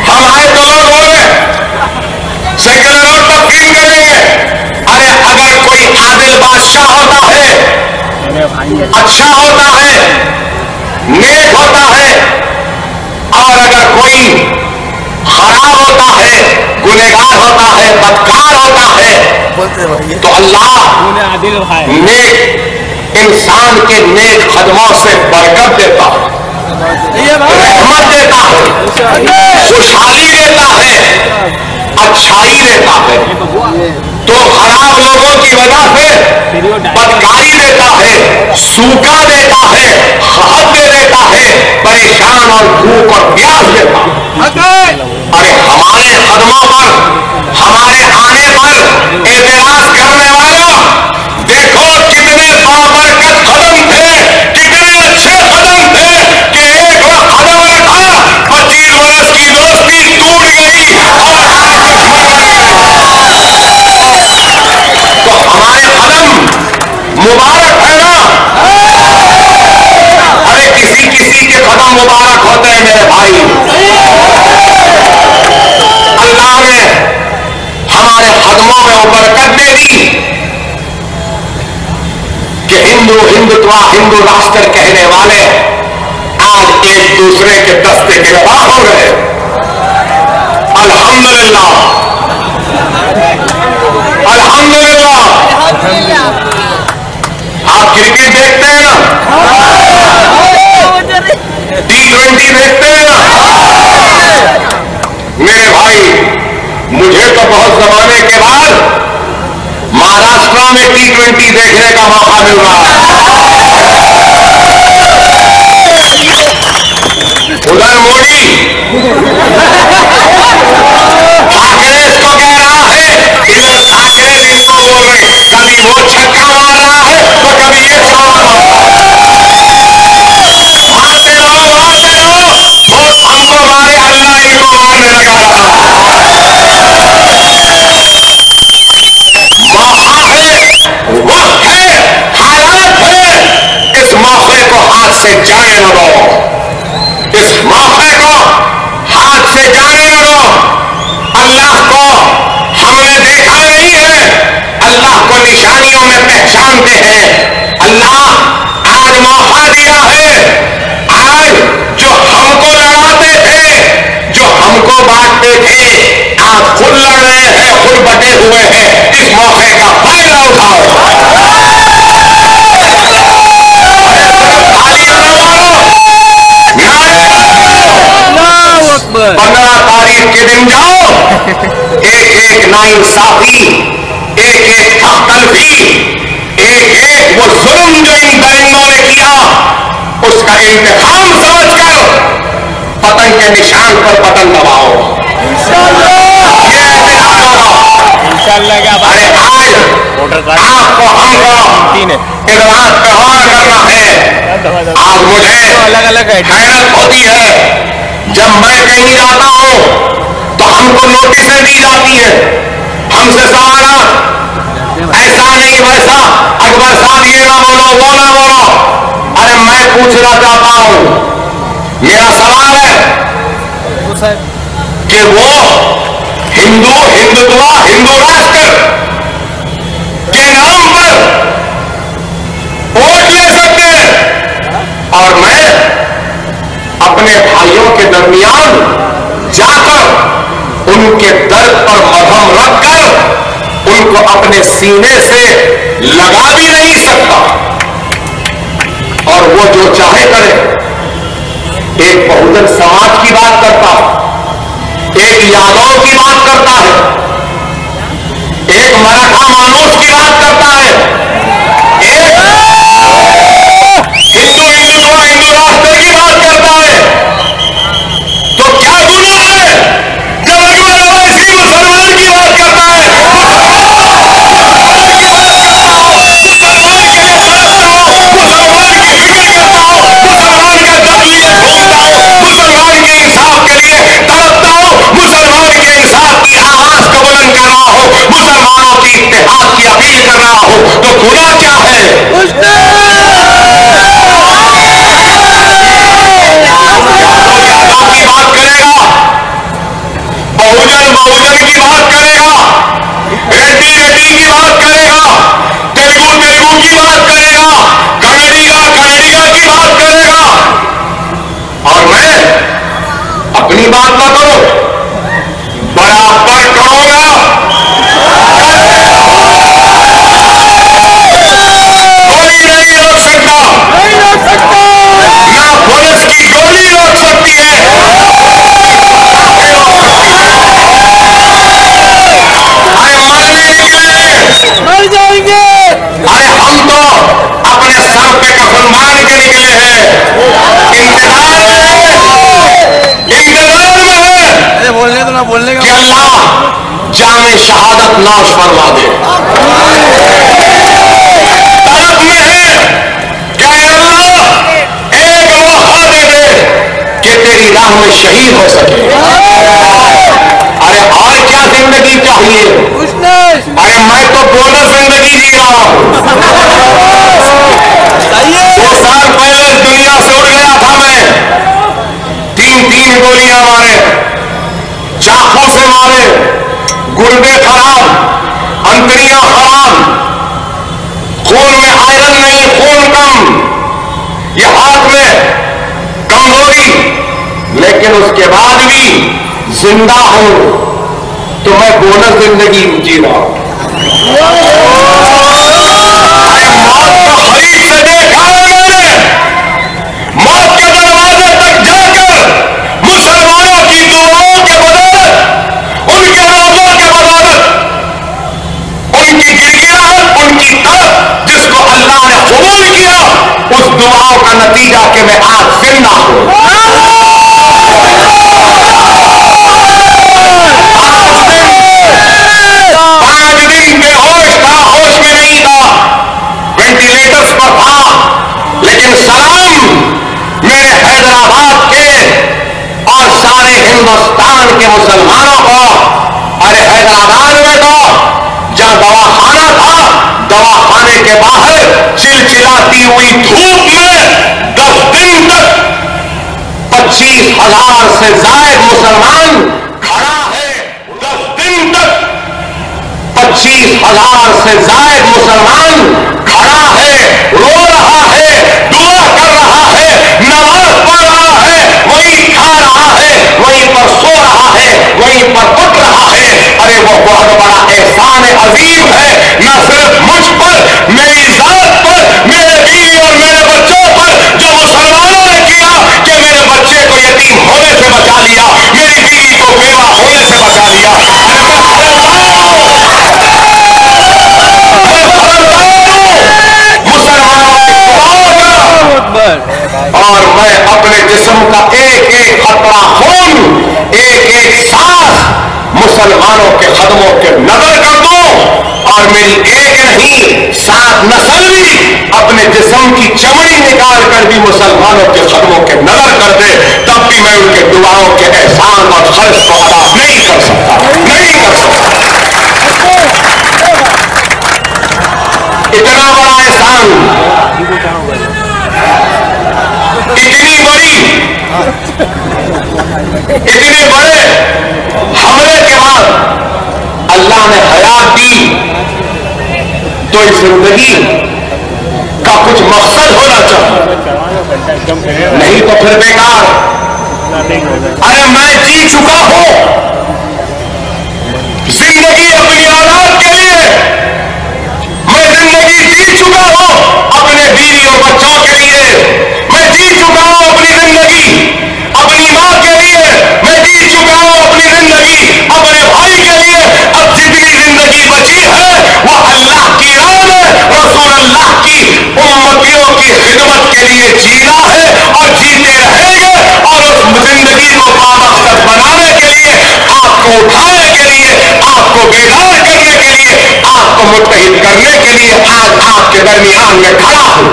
Speaker 2: हम आए तो लोग बोले सेकुलर पर फील करेंगे। अरे अगर कोई आदिल बादशाह होता है, अच्छा होता है, नेक होता है, और अगर कोई खराब होता है, गुनहगार होता है, बदकार होता है, तो अल्लाह नेक इंसान के नेक कदमों से बरकत देता है, रहमत देता है, खुशहाली देता है, अच्छाई देता है। तो खराब लोगों की वजह से बदकारी देता है, सूखा देता है, खहत दे देता है, परेशान और भूख और प्यास देता है। अरे हमारे कदमों पर, हमारे आने पर एतराज करने वालों, देखो कितने बाबरकत कदम थे, कितने अच्छे कदम थे कि एक कदम रखा, 25 वर्ष की दोस्ती टूट गई। तो हमारे कदम मुबारक है ना? अरे किसी किसी के कदम मुबारक होते हैं मेरे भाई। अल्लाह ने हमारे कदमों में वो बरकत दे दी कि हिंदू हिंदुत्व हिंदू राष्ट्र कहने वाले आज एक दूसरे के दस्ते गिरफ्तार हो गए। अल्हम्दुलिल्लाह, अल्हम्दुलिल्लाह। आप क्रिकेट देखते हैं ना, T20 देखते हैं ना? मेरे भाई, मुझे तो बहुत जमाने के बाद महाराष्ट्र में T20 देखने का मौका मिल रहा है। उधर मोदी ठाकरे इसको कह रहा है, इधर ठाकरे इसको बोल रहे, कभी वो छक्का मार रहा है तो कभी ये छक्का मार रहा है। मारते रहो, वो हमको मारे, अल्लाह इनको मारने लगा रहा है। मौका है, वक्त है, हालात है, इस मौके को हाथ से जाने न दो, इस मौके को हाथ से जाने न दो। अल्लाह को हमने देखा नहीं है, अल्लाह को निशानियों में पहचानते हैं। अल्लाह आज मौका दिया है, आज जो हमको लड़ाते थे, जो हमको बांटते थे, आज खुद लड़ रहे हैं, खुद बटे हुए हैं। इस मौके का फायदा उठाओ। नारे 15 तारीख के दिन जाओ, एक एक नाइंसाफी, एक एक तलफी, एक एक वो जुल्म जो इन दरिंदों ने किया, उसका इंतकाम समझकर पतंग के निशान पर पतंग दबाओ। अरे आज आपको हमको इजलास पे गौर करना है। आज मुझे हैरत होती है, जब मैं कहीं जाता हूं तो हमको नोटिसें दी जाती है, हमसे सवाल ऐसा नहीं वैसा, अकबर साहब ये ना बोलो, वो ना बोलो। अरे मैं पूछना चाहता हूं, मेरा सवाल है कि वो हिंदू हिंदुत्व हिंदू राष्ट्र के नाम पर वोट ले सकते हैं, और मैं अपने भाइयों के दरमियान जाकर उनके दर्द पर मरहम रखकर उनको अपने सीने से लगा भी नहीं सकता, और वो जो चाहे करे। एक बहुजन समाज की बात करता है, एक यादव की बात करता है, एक मराठा मानूस की बात करता है, एक हिंदू हिंदुत्व हिंदू राष्ट्र की बात करता है। तो क्या गुनाह है जब अकबर अवैसी मुसलमान की बात करता है? मुसलमान के लिए सोचता हो, मुसलमान की फिक्र करता हो, मुसलमान का दर्द लिए घूमता हो, मुसलमान के इंसाफ के लिए तड़पता हो, मुसलमान के इंसाफ की आवाज को बुलंद कर रहा हो, मुसलमानों की इत्तेहाद की अपील कर रहा हो, तो गुनाह क्या है? यादव की बात करेगा, बहुजन बहुजन की बात करेगा, रेड्डी रेड्डी की बात करेगा, तेलुगु तेलुगु की बात करेगा, कन्नडिगा कन्नडिगा की बात करेगा, और मैं अपनी बात ना करूं। लानत नाश फरमा दे। तलब में है क्या अल्लाह एक मौका दे दे कि तेरी राह में शहीद हो सके। अरे और क्या जिंदगी चाहिए? अरे मैं तो बोनस जिंदगी जी रहा हूं। 2 साल पहले इस दुनिया से उड़ गया था मैं। 3 गोलियां मारे, चाकू से मारे, गुर्दे खराब, अंतड़ियां खराब, खून में आयरन नहीं, खून कम, ये हाथ में कमजोरी, लेकिन उसके बाद भी जिंदा हूं तो मैं बोनस जिंदगी जी रहा हूं। मौत को करीब से देखा है मैंने। मौत के दरवाजे तक जाकर मुसलमानों की दुआओं के बदौलत, उनके रोजों के बदौलत, उनकी गिड़गिड़ाहट, उनकी तड़प जिसको अल्लाह ने कबूल किया, उस दुआओं का नतीजा कि मैं आज जिंदा हूं। बेहोश था, होश में नहीं था, वेंटिलेटर्स पर था, लेकिन सलाम मेरे हैदराबाद के और सारे हिंदुस्तान के मुसलमानों को। अरे हैदराबाद में तो जहां दवाखाना था, दवाखाने के बाहर चिलचिलाती हुई धूप में 10 दिन तक 25,000 से जायद मुसलमान खड़ा है। 10 दिन तक 25,000 से जायद मुसलमान खड़ा है, रो रहा है, दुआ कर रहा है, नमाज पढ़ रहा है, वहीं खा रहा है, वहीं पर सो रहा है, वहीं पर उठ रहा है। अरे वो बहुत बड़ा एहसान अजीम है, न सिर्फ मुझ पर, मेरी जात पर, मेरे बीवी और मेरे बच्चों पर, जो मुसलमानों ने किया कि मेरे बच्चे को यतीम होने से बचा लिया, मेरी बीवी को बेवा होने से बचा लिया। और मैं अपने जिस्म का एक एक कतरा खून, एक एक सांस मुसलमानों के कदमों के नजर कर दूं, और मेरी एक नहीं 7 नस्ल भी अपने जिस्म की चमड़ी निकाल कर भी मुसलमानों के कदमों के नजर कर दे, तब भी मैं उनके दुआओं के एहसान और खर्च को अदा नहीं कर सकता, नहीं कर सकता। इतना बड़ा एहसान, इतनी बड़ी, इतने बड़े हमले के बाद अल्लाह ने हयात दी, तो इस जिंदगी का कुछ मकसद होना चाहिए, नहीं तो फिर बेकार। अरे मैं जी चुका हूं जिंदगी अपनी औलाद के लिए, मैं जिंदगी जी चुका हूं अपने बीवी और बच्चों के लिए, मैं जी चुका हूं अपनी जिंदगी अपनी मां के लिए, मैं जी चुका हूं अपनी जिंदगी अपने भाई के लिए। अब जितनी जिंदगी बची है वो अल्लाह की राह में, रसूल अल्लाह की उम्मतियों की खिदमत के लिए जीना है, और जीते रहेंगे। और उस जिंदगी को बामकसद बनाने के लिए, आपको उठाने के लिए, आपको बेदार करने के लिए, आपको मुत्तहिद करने के लिए आज आपके दरमियान में खड़ा हूं।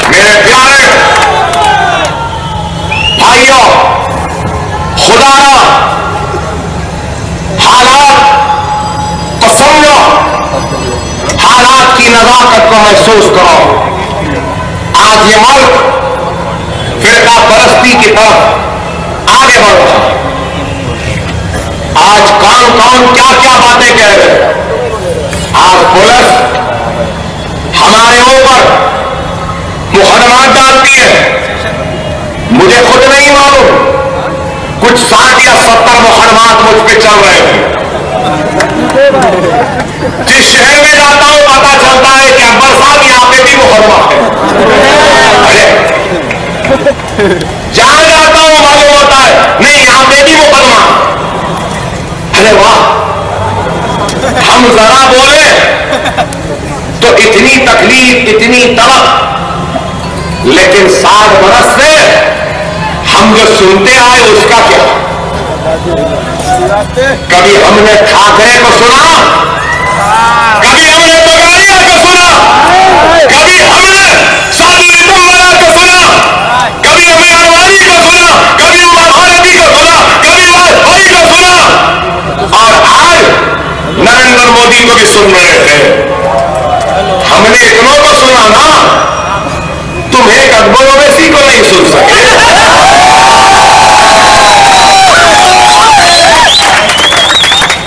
Speaker 2: मेरे प्यारे भाइयों, खुदारा हालात को समझो, हालात की नजाकत को महसूस करो। आज ये मुल्क फिरका परस्ती की तरफ आगे बढ़ रहा है। आज कौन कौन क्या क्या बातें कह रहे हैं। आज पुलिस हमारे ऊपर मुकदमा डालती है, मुझे खुद नहीं मालूम, कुछ 60 या 70 मुकदमात मुझ पे चल रहे थे। जिस शहर में जाता हूं पता चलता है कि अकबर साहब यहां पे भी मुकदमा है। अरे जहां जाता हूं मालूम होता है नहीं यहां पे भी मुकदमा। अरे वाह, हम जरा बोले तो इतनी तकलीफ, इतनी तड़प, लेकिन 60 बरस से हम जो सुनते आए उसका क्या? कभी हमने ठाकरे को सुना, कभी हमने तोगाड़िया को सुना, कभी हमने साधु नितंबरा को सुना, कभी हमने अडवाणी को सुना, कभी उमा भारती को सुना, कभी वाजपेयी को सुना, और आज नरेंद्र मोदी को भी सुन रहे थे। हमने इतनों को सुना ना, तुम एक अकबर ओवैसी को नहीं सुन सके।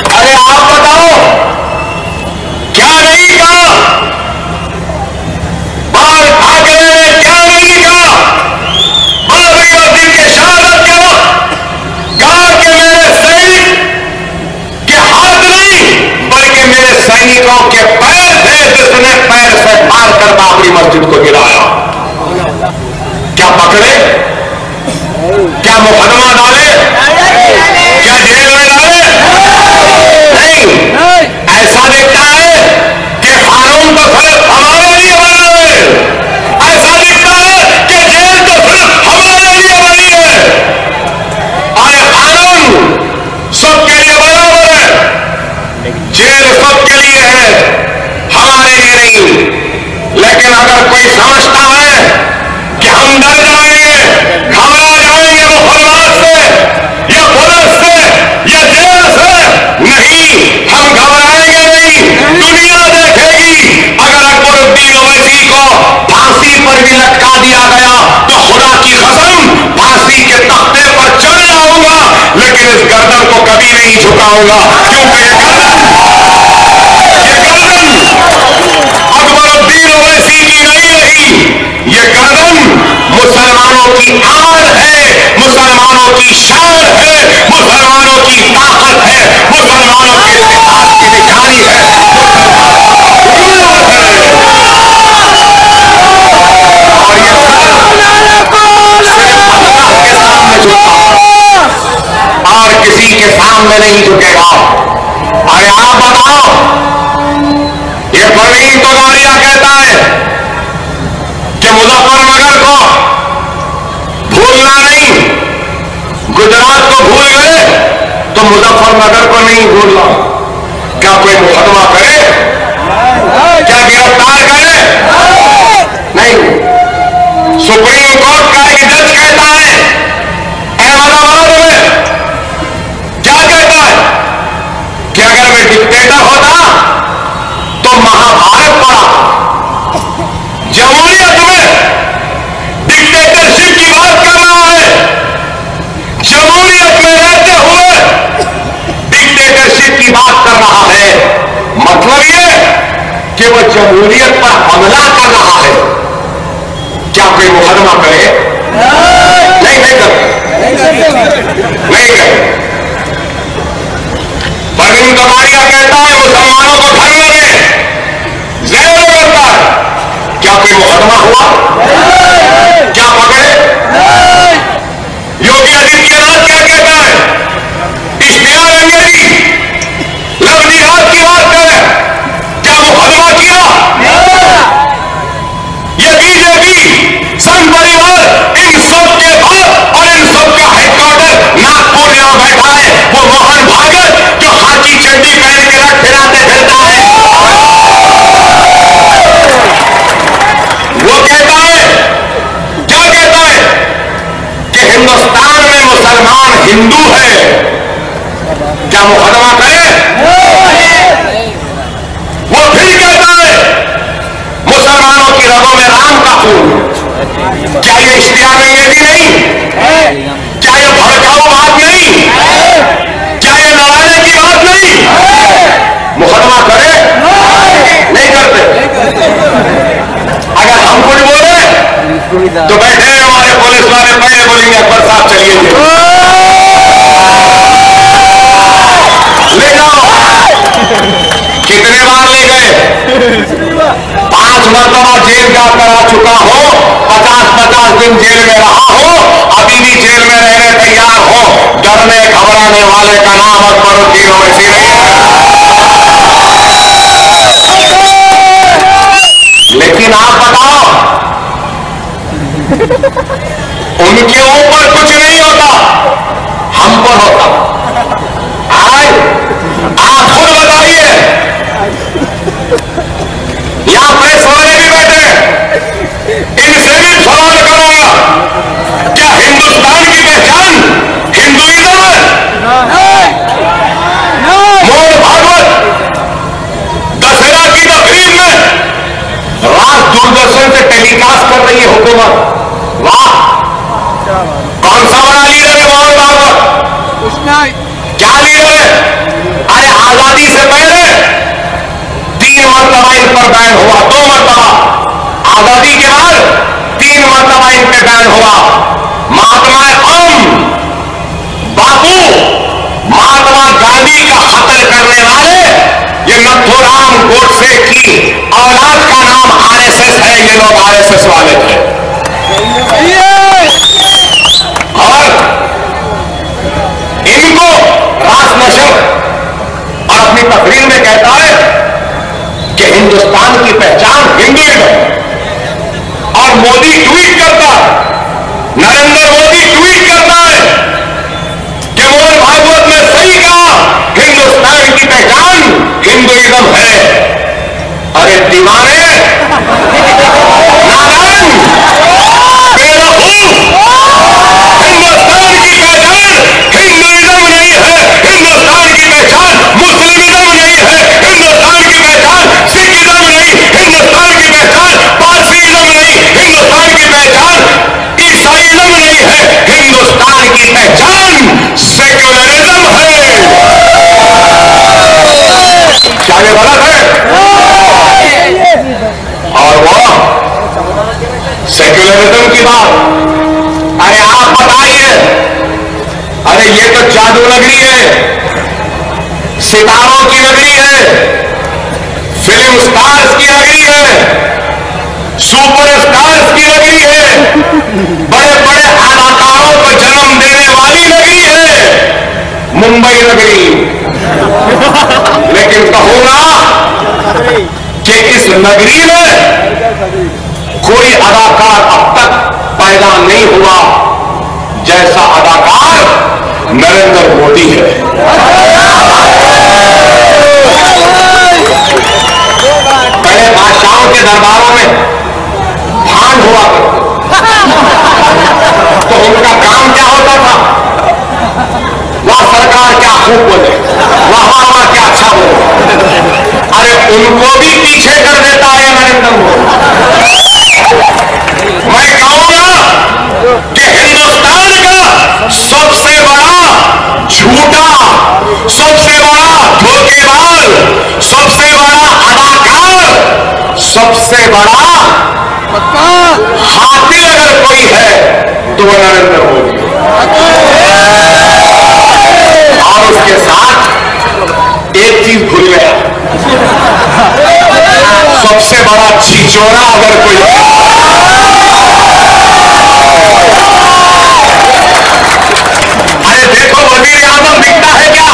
Speaker 2: अरे आप बताओ क्या नहीं कहा, बाल ठाकरे ने क्या नहीं कहा, बाबरी मस्जिद के शहादत के वक्त कहा कि मेरे सैनिक के हाथ नहीं बल्कि मेरे सैनिकों के पैर थे जिसने पैर से मार कर बाबरी मस्जिद को गिराया। क्या पकड़े, क्या मुकदमा डाले, क्या जेल में डाले? नहीं, ऐसा दिखता है कि कानून तो सिर्फ हमारे लिए बना है, ऐसा दिखता है कि जेल तो सिर्फ हमारे लिए बनी है। और कानून सबके लिए बराबर है, जेल सबके लिए है, हमारे लिए नहीं। लेकिन अगर कोई समझता है कि हम डर जाएंगे, घबरा जाएंगे मुसलमान से या पुलिस से या जेल से, नहीं, हम घबराएंगे नहीं। दुनिया देखेगी अगर अकबरुद्दीन ओवैसी को फांसी पर भी लटका दिया गया तो खुदा की कसम फांसी के तख्ते पर चढ़ जाऊंगा, लेकिन इस गर्दन को कभी नहीं झुकाऊंगा, क्योंकि ये गर्दन अकबरुद्दीन ओवैसी की नहीं रही, ये गर्दन मुसलमानों की आन है, मुसलमानों की शान है, मुसलमानों की ताकत है, मुसलमानों के इतिहास की निशानी है, और ये सिर्फ अल्लाह के सामने झुकता और किसी के सामने नहीं झुकेगा। अरे आप बताओ, ये प्रवीण तोगाड़िया कहता है कि मुजफ्फरनगर को भूलना नहीं, गुजरात को भूल गए तो मुजफ्फरनगर को नहीं भूलना। क्या कोई मुकदमा करे, क्या गिरफ्तार करे? नहीं। सुप्रीम कोर्ट का एक जज कहता है अहमदाबाद में, क्या कहता है कि अगर मैं डिक्टेटर होता तो महाभारत पड़ा। जमहूरियत में डिक्टेटरशिप की बात कर रहा है, जमहूरियत में रहते हुए डिक्टेटरशिप की बात कर रहा है। मतलब ये कि वह जमहूरियत पर हमला कर रहा है। क्या कोई मुकदमा करे? नहीं करते, नहीं करे। प्रवीण तोगाड़िया कहता है मुसलमानों को धर्म दें, जेल करता है। क्या कोई मुकदमा हुआ? क्या पकड़े? योगी आदित्यनाथ क्या कहता है? इश्तियार अंग्रेजी लव जिहाद की बात करें, क्या मुकदमा किया? ये बीजेपी संघ परिवार इन सब के बाद और इन सब का हेडक्वार्टर नागपुर यहां बैठा है। वो मोहन भागवत जो खाकी चड्डी पहन के रथ फिराते फिरता है, वो कहता है, क्या कहता है कि हिंदुस्तान में मुसलमान हिंदू है। क्या मुकदमा करे? वो फिर कहता है मुसलमानों की रगों में राम का खून। क्या ये इश्तियार अंग्रेजी नहीं? क्या ये भड़काऊ बात नहीं? क्या ये लड़ाने की बात नहीं? मुकदमा करे? नहीं करते। अगर हम कुछ बोले तो बैठे हमारे पुलिस वाले पहले बोलेंगे अकबर साहब चलिए ले जाओ। कितने बार ले गए? 5 मरतबा जेल जाकर आ चुका हो, 50-50 दिन जेल में रहा हो, अभी भी जेल में रहने तैयार हो। डरने घबराने वाले का नाम अकबरुद्दीन ओवैसी नहीं है। लेकिन आप बताओ, उनके ऊपर कुछ नहीं होता, हम पर होता। आज आप खुद बताइए, यहां प्रेस वाले भी बैठे, इनसे भी सवाल करूंगा, क्या हिंदुस्तान की पहचान हिंदुइज्म है? मोहन भागवत दशहरा की तकरीब में राज दूरदर्शन से टेलीकास्ट कर रही है हुकूमत। वाह, कौन सा बड़ा लीडर है मोहन भागवत? क्या लीडर है? अरे आजादी से पहले 3 मरतबा इन पर बैन हुआ, 2 मरतबा। आजादी के बाद 3 मरतबा इन पे बैन हुआ। महात्मा बापू महात्मा गांधी का कत्ल करने वाले ये नथुराम गोडसे की औलाद का नाम आरएसएस है। ये लोग आरएसएस वाले थे। और इनको राज नशर और अपनी तकरीर में कहता है कि हिंदुस्तान की पहचान हिंदुइज्म। और मोदी ट्वीट करता है, नरेंद्र मोदी ट्वीट करता है कि मोहन भागवत ने सही कहा, हिंदुस्तान की पहचान हिंदुइज्म है। अरे दीवाने, नादान, बेवकूफ, हिंदुस्तान की पहचान हिंदुइज्म नहीं है, हिंदुस्तान की पहचान मुस्लिमिज्म नहीं है, हिंदुस्तान की पहचान सिखिज्म नहीं, हिंदुस्तान की पहचान पारसीइज्म नहीं, हिंदुस्तान की पहचान ईसाइज्म नहीं है, हिंदुस्तान की पहचान सेक्युलरिज्म है। क्या ये गलत है? और वो सेक्युलरिज्म की बात, अरे आप बताइए, अरे ये तो जादू नगरी है, सितारों की नगरी है, फिल्म स्टार्स की नगरी है, सुपर स्टार्स की नगरी है, बड़े बड़े अदाकारों को जन्म देने वाली नगरी है मुंबई नगरी। लेकिन कहूंगा कि इस नगरी में कोई अदाकार अब तक पैदा नहीं हुआ जैसा अदाकार नरेंद्र मोदी है। पहले बादशाहों के दरबारों में भांड हुआ करते, तो उनका काम क्या होता था? वाह सरकार क्या खूब बोले, वाह क्या अच्छा बोले। अरे उनको भी पीछे कर देता है नरेंद्र मोदी। मैं कहूंगा कि हिंदुस्तान का सबसे बड़ा झूठा, सबसे बड़ा धोखेबाज, सबसे बड़ा अदाकार, सबसे बड़ा हाथी अगर कोई है तो वह नरेंद्र मोदी। और उसके साथ एक चीज भूल गया, सबसे बड़ा छिचोरा अगर कोई है अरे देखो वजीर आजम दिखता है क्या?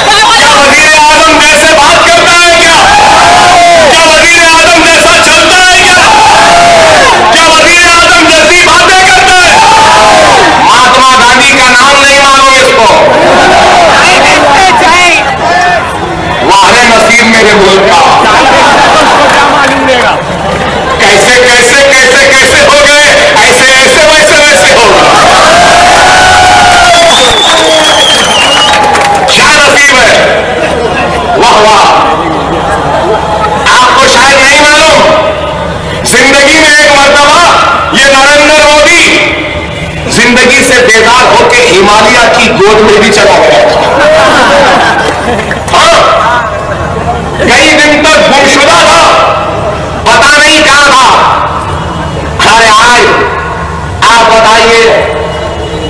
Speaker 2: क्या वजीर आजम जैसे बात करता है क्या? क्या वजीर आजम जैसा चलता है क्या? क्या वजीर आजम जैसी बातें करता है? महात्मा गांधी का नाम नहीं मानो इसको। वाहे नसीब मेरे मुल्क का, कैसे कैसे कैसे कैसे हो गए, ऐसे ऐसे वैसे वैसे होगा। क्या नसीब है, वाह वाह। आपको शायद नहीं मालूम, जिंदगी में एक मर्तबा ये नरेंद्र मोदी जिंदगी से बेदार होकर हिमालय की गोद में भी चला गया। हाँ, कई दिन तक गुमशुदा था, पता नहीं कहां था। अरे आज आप बताइए,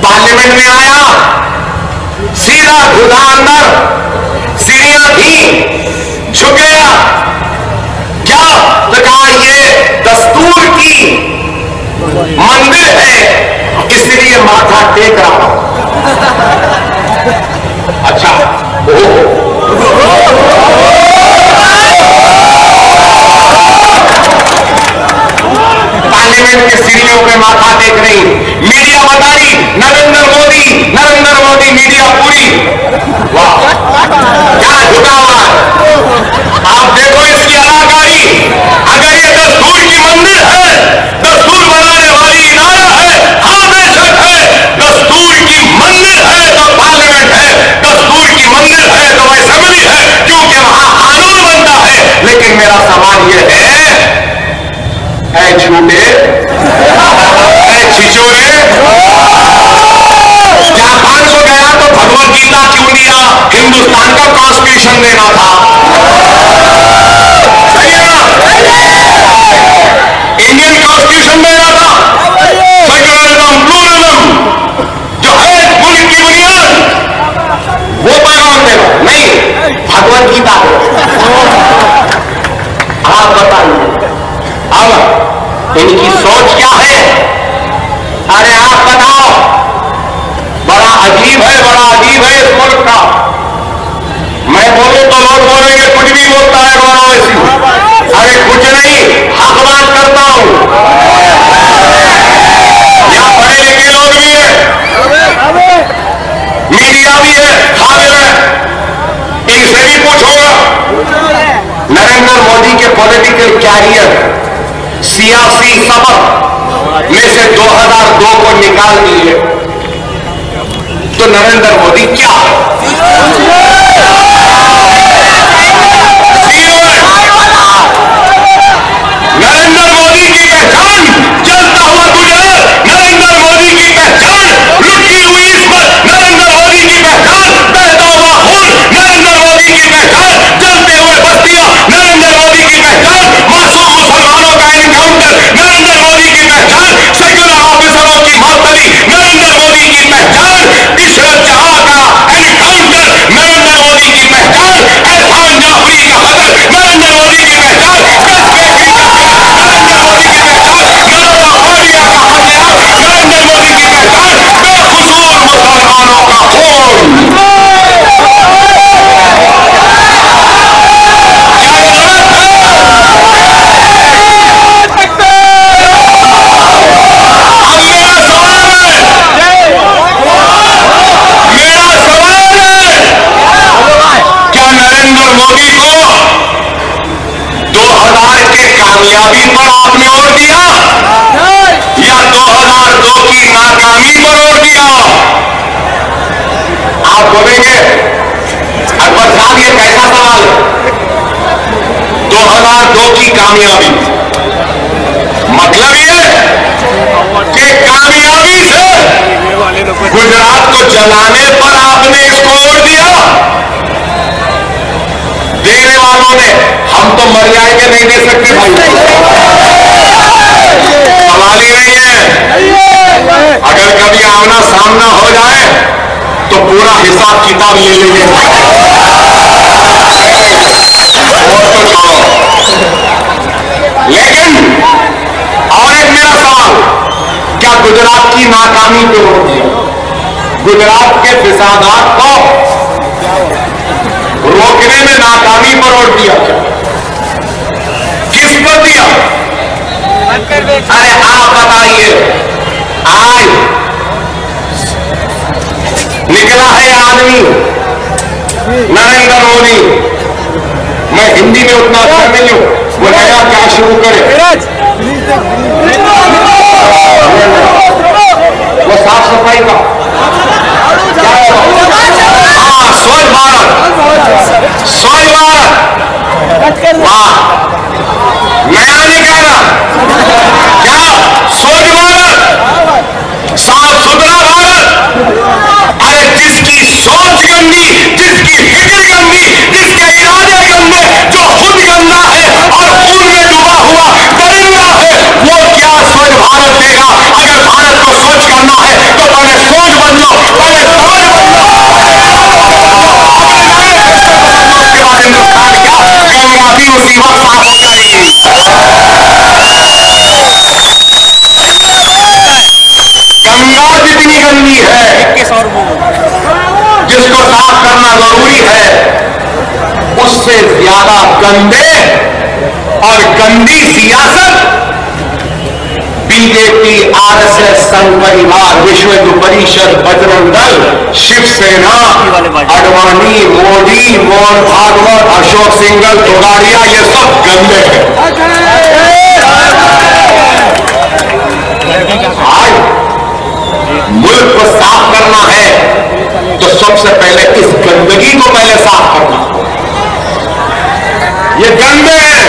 Speaker 2: पार्लियामेंट में आया, सीधा घुसा अंदर, सीढ़ियां थी, झुक गया। क्या तो कहा ये दस्तूर की मंदिर है इसलिए माथा टेक रहा हूं। अच्छा, पार्लियामेंट के सीढ़ी आंकड़ियों पे माथा टेक रही, मीडिया बता रही नरेंद्र मोदी मीडिया पूरी। वाह, क्या झुका हुआ है। आप देखो इसकी अदाकारी। अगर ये दस्तूर की मंदिर है, दस्तूर बनाने वाली इदारा है, हाँ बेशक है, दस्तूर की मंदिर है तो पार्लियामेंट है, दस्तूर की मंदिर है तो असेंबली है, क्योंकि वहां कानून बनता है। लेकिन मेरा सवाल यह है, ऐ झूठे, ऐ छिचोरे, जापान को गया तो भगवत गीता क्यों दिया? हिंदुस्तान का कॉन्स्टिट्यूशन देना था। सही है ना? इंडियन कॉन्स्टिट्यूशन देना था। सेक्युलरिज्म, प्लूरलिज्म जो है मुल्क की बुनियाद, वो पैगाम देना नहीं, भगवत गीता दो। आप बताइए अब इनकी सोच क्या है? अरे आप बताओ। बड़ा अजीब है इस मुल्क का। मैं बोलूं तो लोग बोलेंगे कुछ भी बोलता है ओवैसी। अरे कुछ नहीं, हक बात करता हूं। यहां पढ़े लिखे लोग भी हैं, मीडिया भी है, काबिल है, इनसे भी पूछोगा। नरेंद्र मोदी के पॉलिटिकल कैरियर, सियासी सबक में से 2002 को निकाल दीजिए तो नरेंद्र मोदी क्या है? नरेंद्र मोदी की पहचान जलता हुआ गुजरात, नरेंद्र मोदी की पहचान लुटी हुई इस्मत, नरेंद्र मोदी की पहचान बहता हुआ खून, नरेंद्र मोदी की पहचान जलते हुए बस्तियां, नरेंद्र मोदी की पहचान मासूम मुसलमानों का एनकाउंटर, नरेंद्र मोदी की पहचान सेक्युलर ऑफिसरों की मौतली, नरेंद्र मोदी की पहचान इशरत जहां का एनकाउंटर, नरेंद्र मोदी की पहचान एहसान जाफरी का कत्ल, नरेंद्र मोदी की पहचान कामयाबी पर आपने और दिया या 2002 की नाकामी पर और दिया? आप बोलेंगे अकबर साहब ये कैसा सवाल है? 2002 की कामयाबी मतलब ये कि कामयाबी से गुजरात को जलाने पर आपने इसको और दिया। देने वालों ने, हम तो मर जाएंगे नहीं दे सकते भाई, सवाल ही नहीं है। अगर कभी आमना सामना हो जाए तो पूरा हिसाब किताब ले लेंगे। लेकिन और एक मेरा सवाल, क्या गुजरात की नाकामी पे रोक दिया? गुजरात के फिसादात को रोकने में नाकामी पर रोक दिया क्या? किस पर दिया? अरे आप बताइए। आज निकला है आदमी नरेंद्र मोदी, मैं हिंदी में उतना अच्छा नहीं हूं, वो नया क्या शुरू करे? वो साफ सफाई का क्या? हाँ, स्वच्छ भारत, स्वच्छ भारत, वाह, नया निकाला क्या? स्वच्छ भारत, साफ सुथरा भारत। अरे जिसकी सोच गंदी, जिसकी फिक्र गंदी, जिसके इरादे गंदे, जो खुद गंदा है और खून में डूबा हुआ दरिंदा है, वो क्या स्वच्छ भारत देगा? अगर भारत को स्वच्छ करना है तो पहले सोच बदलो, पहले समझ बदलो। हिंदुस्तान क्या कामयाबी उसी वक्त साफ हो जाएगी। गंगा जितनी गंदी है, जिसको साफ करना जरूरी है, उससे ज्यादा गंदे और गंदी सियासत बीजेपी, आरएसएस, संघ परिवार, विश्व हिंदू परिषद, बजरंग दल, शिवसेना, अडवाणी, मोदी, मोहन भागवत, अशोक सिंघल, तोगाड़िया, ये सब गंदे हैं। आज मुल्क को साफ करना है तो सबसे पहले इस गंदगी को पहले साफ करना। ये गंदे हैं।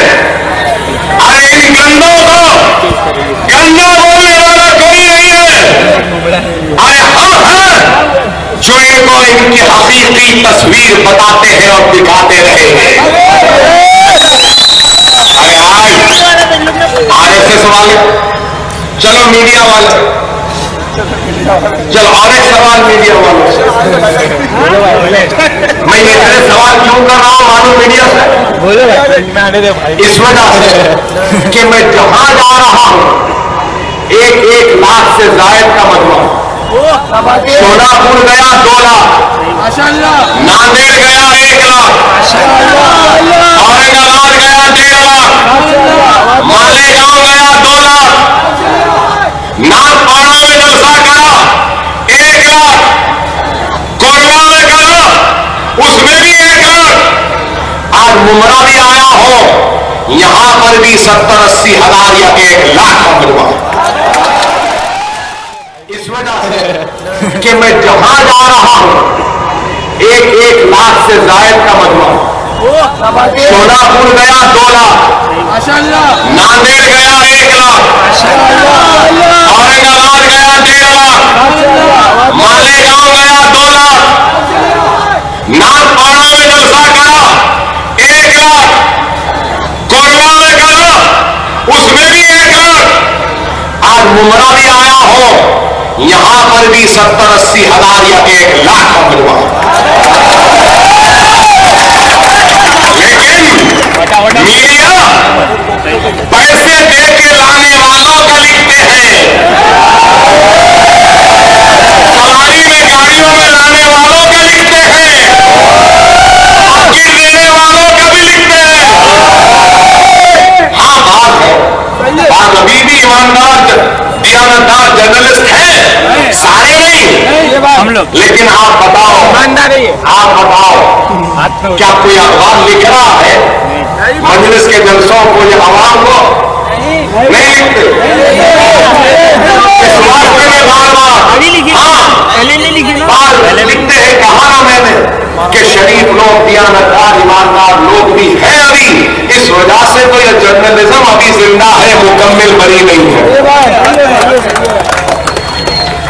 Speaker 2: अरे इन गंदों को गंदा बोलने वाला कोई नहीं है। अरे हम हैं जो इनको इनकी हकीकी तस्वीर बताते हैं और दिखाते रहेंगे। अरे आज आरएसएस वाले, चलो मीडिया वाले, चलो और एक सवाल मीडिया वालों से। मैं ये सवाल क्यों कर रहा हूं मालूम मीडिया से? इस वजह से कि मैं जहां जा रहा हूं 1 लाख से जायद का मजमू, सोलापुर गया 2 लाख, नांदेड़ गया 1 लाख, औरंगाबाद गया 1.5 लाख, मालेगांव गया 2 लाख, नागपाड़ा में जलसा करा 1 लाख, कोरबा में करा उसमें भी 1 लाख, आज मुमरा भी आया हो यहां पर भी 70-80 हजार या 1 लाख का मजमा। इस वजह से कि मैं जहां जा रहा हूं 1 लाख से जायद का मजमा, सोलापुर गया 2 लाख, नांदेड़ गया 1 लाख, औरंगाबाद गया 1.5 लाख, मालेगांव गया 2 लाख, नागपाड़ा में जलसा करा 1 लाख, कोरबा में करा उसमें भी 1 लाख, आज मुमरा भी आया हो यहां पर भी 70-80 हजार या 1 लाख का मजमा। लेकिन मीडिया पैसे दे के लाने वालों का लिखते हैं, सवारी में गाड़ियों में लाने वालों का लिखते हैं, आखिर देने वालों का भी लिखते हैं। हाँ बात है, बात अभी भी ईमानदार दयानतदार जर्नलिस्ट है, सारे नहीं हम लोग। लेकिन आप बताओ, आप बताओ क्या कोई अखबार लिख रहा है मजलिस के जलसों को या आवाम को? नहीं लिखते। बार लिखते हैं, कहा ना मैंने कि शरीफ लोग, दयानतदार, ईमानदार लोग भी है अभी, इस वजह से तो यह जर्नलिज्म अभी जिंदा है, मुकम्मल मरी नहीं है।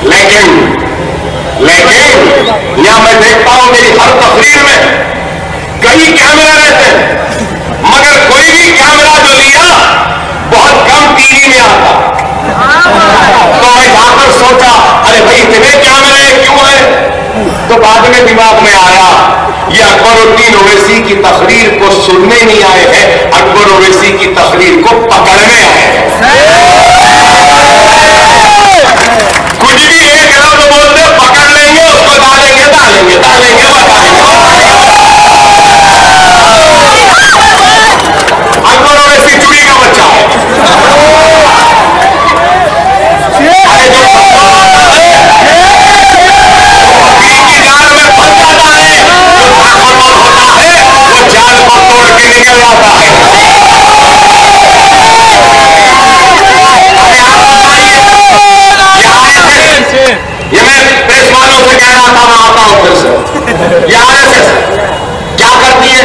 Speaker 2: लेकिन यहां मैं देखता हूं मेरी हर तकरीर में कई कैमरा रहते हैं, मगर कोई भी कैमरा जो लिया बहुत कम टीवी में आता। तो मैं जाकर सोचा अरे भाई इतने कैमरे क्यों है? तो बाद में दिमाग में आया ये अकबरुद्दीन ओवैसी की तकरीर को सुनने नहीं आए हैं, अकबर ओवैसी की तकरीर को पकड़ने आए हैं। कुछ भी एक लफ्ज बोलते पकड़ लेंगे, उसको डालेंगे डालेंगे डालेंगे अकबर ओवैसी चुड़ी का बच्चा है। अरे जो की जाल में फंस जाता है, जो ताकतवर होता है वो जाल को तोड़ के निकल जाता है। ये मैं प्रेस वालों से कह रहा था, मैं आता हूं फिर से। ये आरएसएस क्या करती है?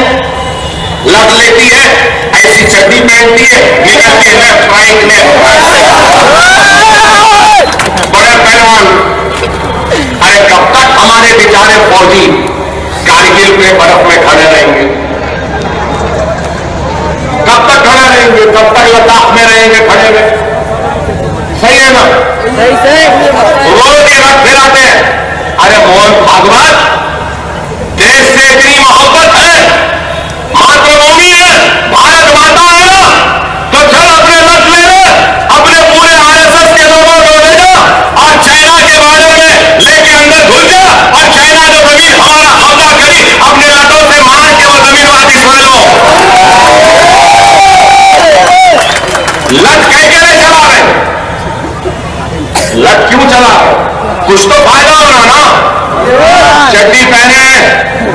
Speaker 2: लट लेती है, ऐसी चड्डी पहनती है, निकलती है लेफ्ट राइट में। बड़े पहलवान, अरे कब तक हमारे बेचारे फौजी कारगिल पे बर्फ में खड़े रहेंगे? कब तक खड़े रहेंगे? कब तक लद्दाख में रहेंगे खड़े हुए? सही है ना? रोज ये रख फिराते हैं। अरे मोहन भागवत, देश से इतनी मोहब्बत है, मातृभूमि है, भारत माता है ना, तो चल अपने लट ले ले, अपने पूरे आरएसएस के लोगों को ले जा और चाइना के बारे में लेके अंदर घुस जा, और चाइना जो जमीन हमारा कब्जा करी अपने लटों से मार के वो जमीन वापस ले लो। लट कह के नहीं चला रहे, लट क्यों चला है? कुछ तो फायदा होना ना। चड्डी पहने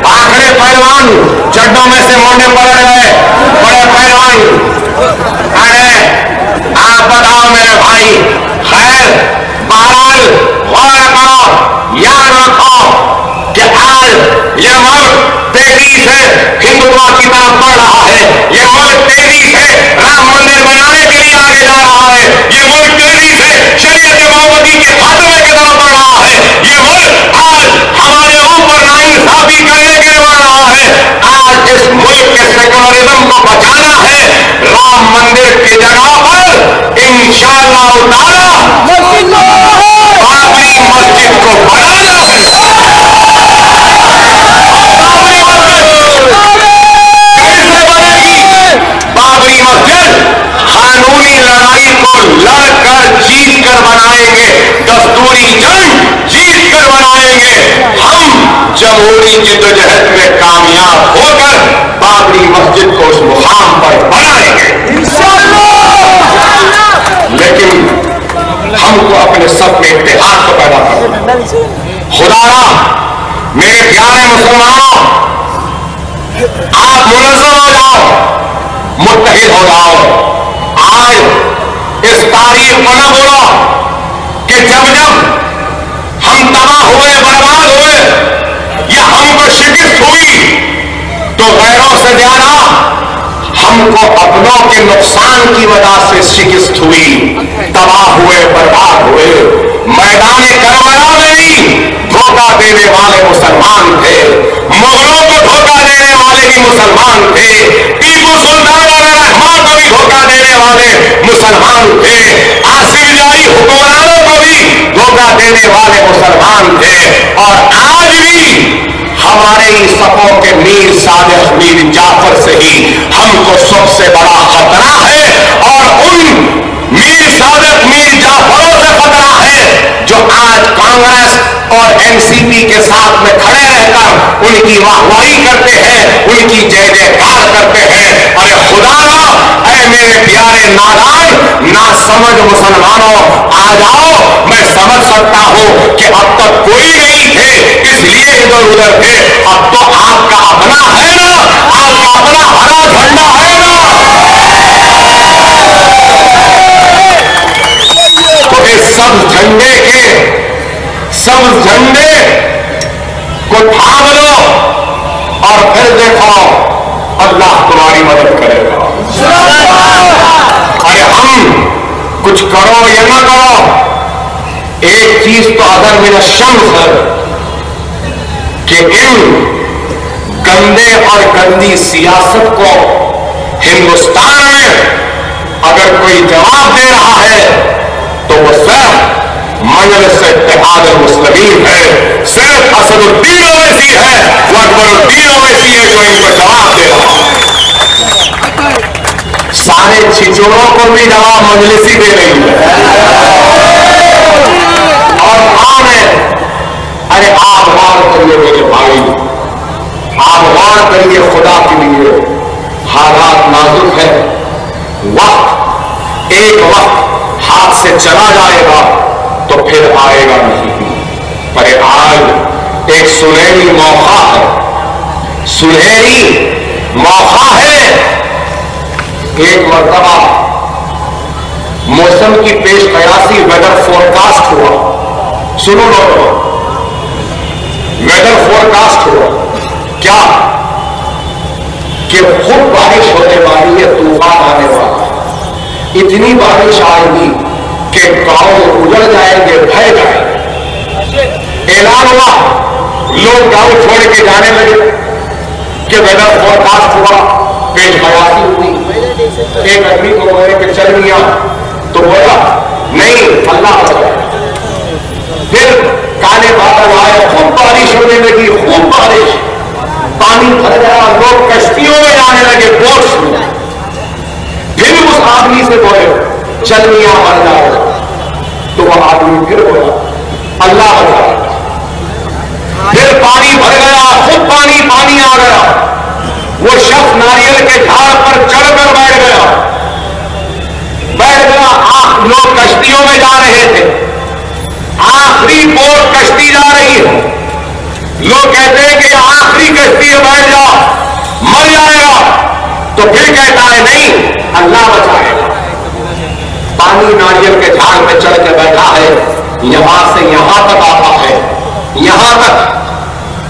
Speaker 2: आखड़े पहलवान, चड्डों में से मोंडे पलट गए बड़े पहलवान। अरे आप बताओ मेरे भाई, खैर बहरहाल गौर करो, याद रखो कि आज ये मुल्क तेजी से हिंदुत्व की तरफ बढ़ रहा है। ये मुल्क तेजी से राम मंदिर बनाने के लिए आगे जा रहा है। ये मुल्क तेजी से शरीयत मोहम्मदी के खात्मे की तरफ बढ़ रहा है। ये मुल्क आज हमारे ऊपर नाइंसाफी करने के लिए बढ़ रहा है। आज इस मुल्क के सेकुलरिज्म को बचाना है। राम मंदिर की जगह पर इंशाअल्लाह ताला बाबरी मस्जिद को बनाना है। बाबरी मस्जिद कानूनी लड़ाई को लड़कर जीत कर बनाएंगे, दस्तूरी जंग जीत कर बनाएंगे। हम जमहूरी जद्दोजहद में कामयाब होकर बाबरी मस्जिद को उस मुकाम पर बनाएंगे लेकिन हमको अपने सब में इत्तेहाद को पैदा करना। खुदारा मेरे प्यारे मुसलमानों, आप मुनज़्ज़म हो जाओ, मुत्तहिद हो जाओ। आज इस तारीख को न बोलो कि जब जब हम तबाह हुए, बर्बाद हुए या हमको शिकस्त हुई तो गैरों से ज्यादा हमको अपनों के नुकसान की वजह से शिकस्त हुई, तबाह हुए, बर्बाद हुए। मैदान करबला में भी धोखा देने वाले मुसलमान थे, मुगलों को धोखा देने वाले भी मुसलमान थे, टीपू सुल्तान रहमान को भी धोखा देने वाले मुसलमान थे, आसिफ जाही हुक्मरानों को भी धोखा देने वाले मुसलमान थे। और आज भी हमारे ही सफों के मीर सादिक, मीर जाफर से ही हमको सबसे बड़ा खतरा है। और उन मीर सादिक, मीर जाफरों से खतरा है जो आज कांग्रेस और एनसीपी के साथ में खड़े रहकर उनकी वाहवाही करते हैं, उनकी जय जयकार करते हैं। अरे खुदारा, ऐ मेरे प्यारे नादान ना समझ मुसलमानों, आ जाओ। मैं समझ सकता हूं कि अब तक कोई नहीं थे इसलिए इधर उधर थे। अब तो आपका अपना है ना, आपका अपना हरा झंडा है ना, तो इस सब झंडे को थाम लो और फिर देखो अल्लाह तुम्हारी मदद करेगा। अरे हम कुछ करो या ना करो, एक चीज तो अगर मेरा शम्स है कि इन गंदे और गंदी सियासत को हिंदुस्तान में अगर कोई जवाब दे रहा है तो वो सिर्फ मजलिस इत्तेहाद मुस्लिमीन है, सिर्फ असदुद्दीन ओवैसी है, वो अकबरुद्दीन ओवैसी है जो इनको जवाब दे रहा है। सारे छिचोरों को भी जवाब मजलिस ही दे रही है। और कौन है? अरे आप गौर करिए मेरे भाई, आप गौर करिए खुदा के लिए। हालात नाजुक है, एक वक्त हाथ से चला जाएगा तो फिर आएगा नहीं। पर आज एक सुनहरी मौका है, सुनहरी मौका है। एक मर्तबा मौसम की पेश कयासी वेदर फोरकास्ट हुआ। सुनो लोगों, वेदर फोरकास्ट हुआ क्या कि खूब बारिश होने वाली है, तूफान आने वाला है। इतनी बारिश आएगी कि गांव उजड़ जाएंगे, भय जाएंगे। ऐलान हुआ, लोग गांव छोड़ के जाने लगे कि वेदर फोरकास्ट हुआ, पेश कयासी हुई। एक आदमी को बोले कि चल मिया, तो बोला नहीं, अल्लाह बचाए। फिर काले बादल आए, खूब बारिश होने लगी, खूब बारिश, पानी भर गया, लोग कश्तियों में जाने लगे, बोट्स में। फिर उस आदमी से बोले चल मिया, मर जाएगा। तो वह आदमी फिर बोला अल्लाह बचाए। फिर पानी भर गया, खूब पानी आ गया। वो शख्स नारियल के झाड़ पर चढ़कर बैठ गया। लोग कश्तियों में जा रहे थे, आखिरी बोट कश्ती जा रही है, लोग कहते हैं कि ये आखिरी कश्ती है, बैठ जाओ, मर जाएगा। तो फिर कहता है नहीं, अल्लाह बचाएगा। पानी नारियल के झाड़ पे चढ़ के बैठा है, यहां से यहां तक आता है, यहां तक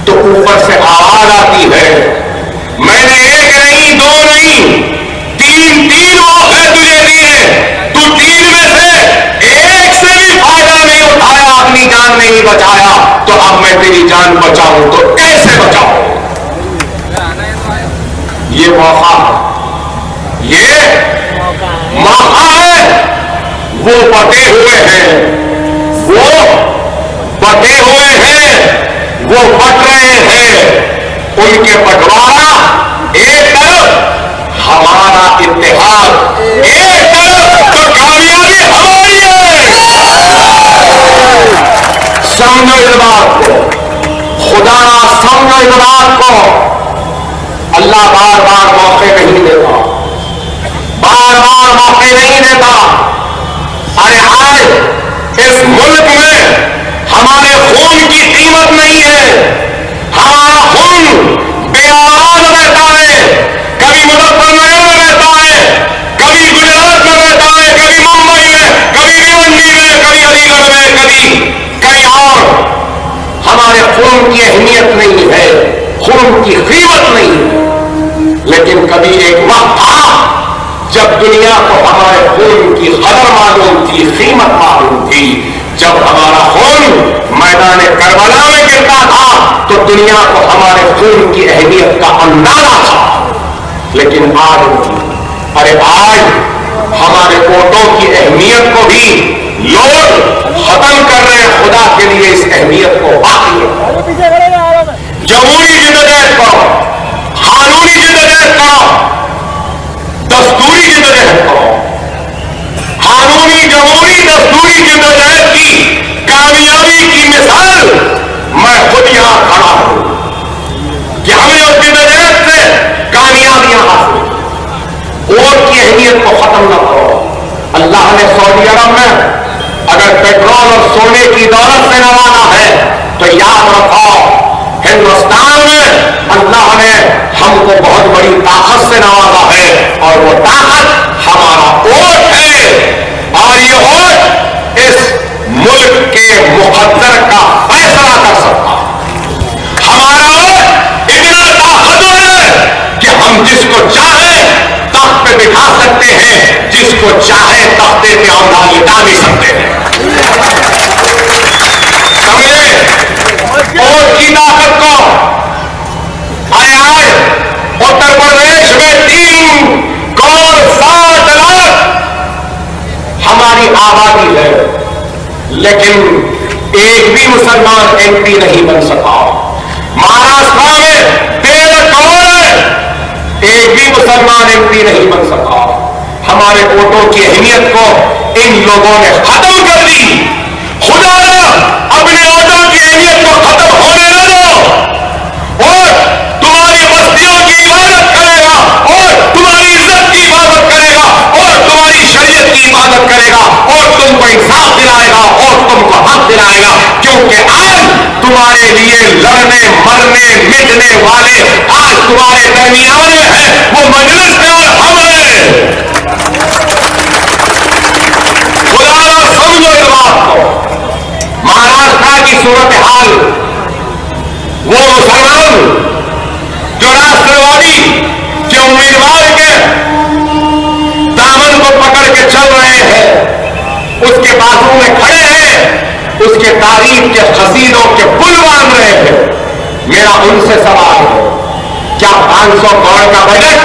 Speaker 2: तो ऊपर से आवाज आती है, मैंने एक नहीं, दो नहीं, तीन मौके तुझे दिए, तू तीन में से एक से भी फायदा नहीं उठाया, अपनी जान नहीं बचाया, तो अब मैं तेरी जान बचाऊं तो कैसे बचाऊं? ये मौका, ये मौका है। वो बटे हुए हैं, वो बटे हुए हैं, वो बट रहे हैं, उनके बंटवारा एक तरफ, हमारा इत्तेहाद एक तरफ, तो कामयाबी हमारी है। समझो इस बात को, खुदा ना समझो इस बात को। अल्लाह बार बार मौके नहीं देता, बार बार मौके नहीं देता। अरे आज इस मुल्क में हमारे खून की कीमत नहीं है, हमारा खून बेआवाज रहता है, कभी मुजफ्फरनगर में रहता है, कभी गुजरात में रहता है, कभी मुंबई में, कभी भिवंडी में, कभी अलीगढ़ में, कभी कहीं और। हमारे खून की अहमियत नहीं है, खून की कीमत नहीं है। लेकिन कभी एक वक्त था जब दुनिया को हमारे खून की कदर मालूम थी, कीमत मालूम थी। जब हमारा खून मैदान करबला में गिरता था तो दुनिया को हमारे खून की अहमियत का अंदाजा था। लेकिन आज, अरे आज हमारे वोटों की अहमियत को भी लोग खत्म कर रहे हैं। खुदा के लिए इस अहमियत को बाकी जमहूरी जिद्दोजहद करो, कानूनी जिद्दोजहद करो, दस्तूरी जिद्दोजहद करो। कानूनी, जमहूरी, दस्तूरी जिद्दोजहद की कामयाबी की मिसाल मैं खुद यहां खड़ा हूं कि हमने उस जिद्दोजहद से कामयाबियां हासिल की। वोट की अहमियत को खत्म न करो। अल्लाह ने सऊदी अरब में अगर पेट्रोल और सोने की दौलत से नवाजा है तो याद रखो, हिंदुस्तान में अल्लाह ने हमको बहुत बड़ी ताकत से नवाजा है, और वो ताकत हमारा वोट है। और ये वोट इस मुल्क के मुकद्दर का फैसला कर सकता है। हमारा वोट इतना ताकतवर है कि हम जिसको चाहे तख्त पे बिठा सकते हैं, जिसको चाहे तख्ते पे औंधा लिटा भी सकते हैं। समझे वोट की ताकत को? आए उत्तर प्रदेश में 3 करोड़ 60 लाख हमारी आबादी है, लेकिन एक भी मुसलमान एमपी नहीं बन सका। महाराष्ट्र में 13 करोड़ है, एक भी मुसलमान एमपी नहीं बन सका। हमारे वोटों की अहमियत को इन लोगों ने खत्म कर दी। खुदा अपने वोटों की अहमियत को खत्म होने न दो। वोट तुम्हारी बस्तियों की इबादत करेगा, और तुम्हारी इज्जत की इबादत करेगा, और तुम्हारी शरीयत की इबादत करेगा, और तुमको इंसाफ दिलाएगा, और तुमको हक दिलाएगा। क्योंकि आज तुम्हारे लिए लड़ने, मरने, मिटने वाले आज तुम्हारे दरमियान में है, वो मजलिस में और हम हैं। खुदा समझो इस बात को। महाराष्ट्र की सूरत हाल, वो मुसलमान जो राष्ट्रवादी के उम्मीदवार के दामन को पकड़ के चल रहे हैं, उसके बाजू में खड़े हैं, उसके तारीफ के खसीदों के पुल बांध रहे हैं। मेरा उनसे सवाल है, क्या 500 करोड़ का बजट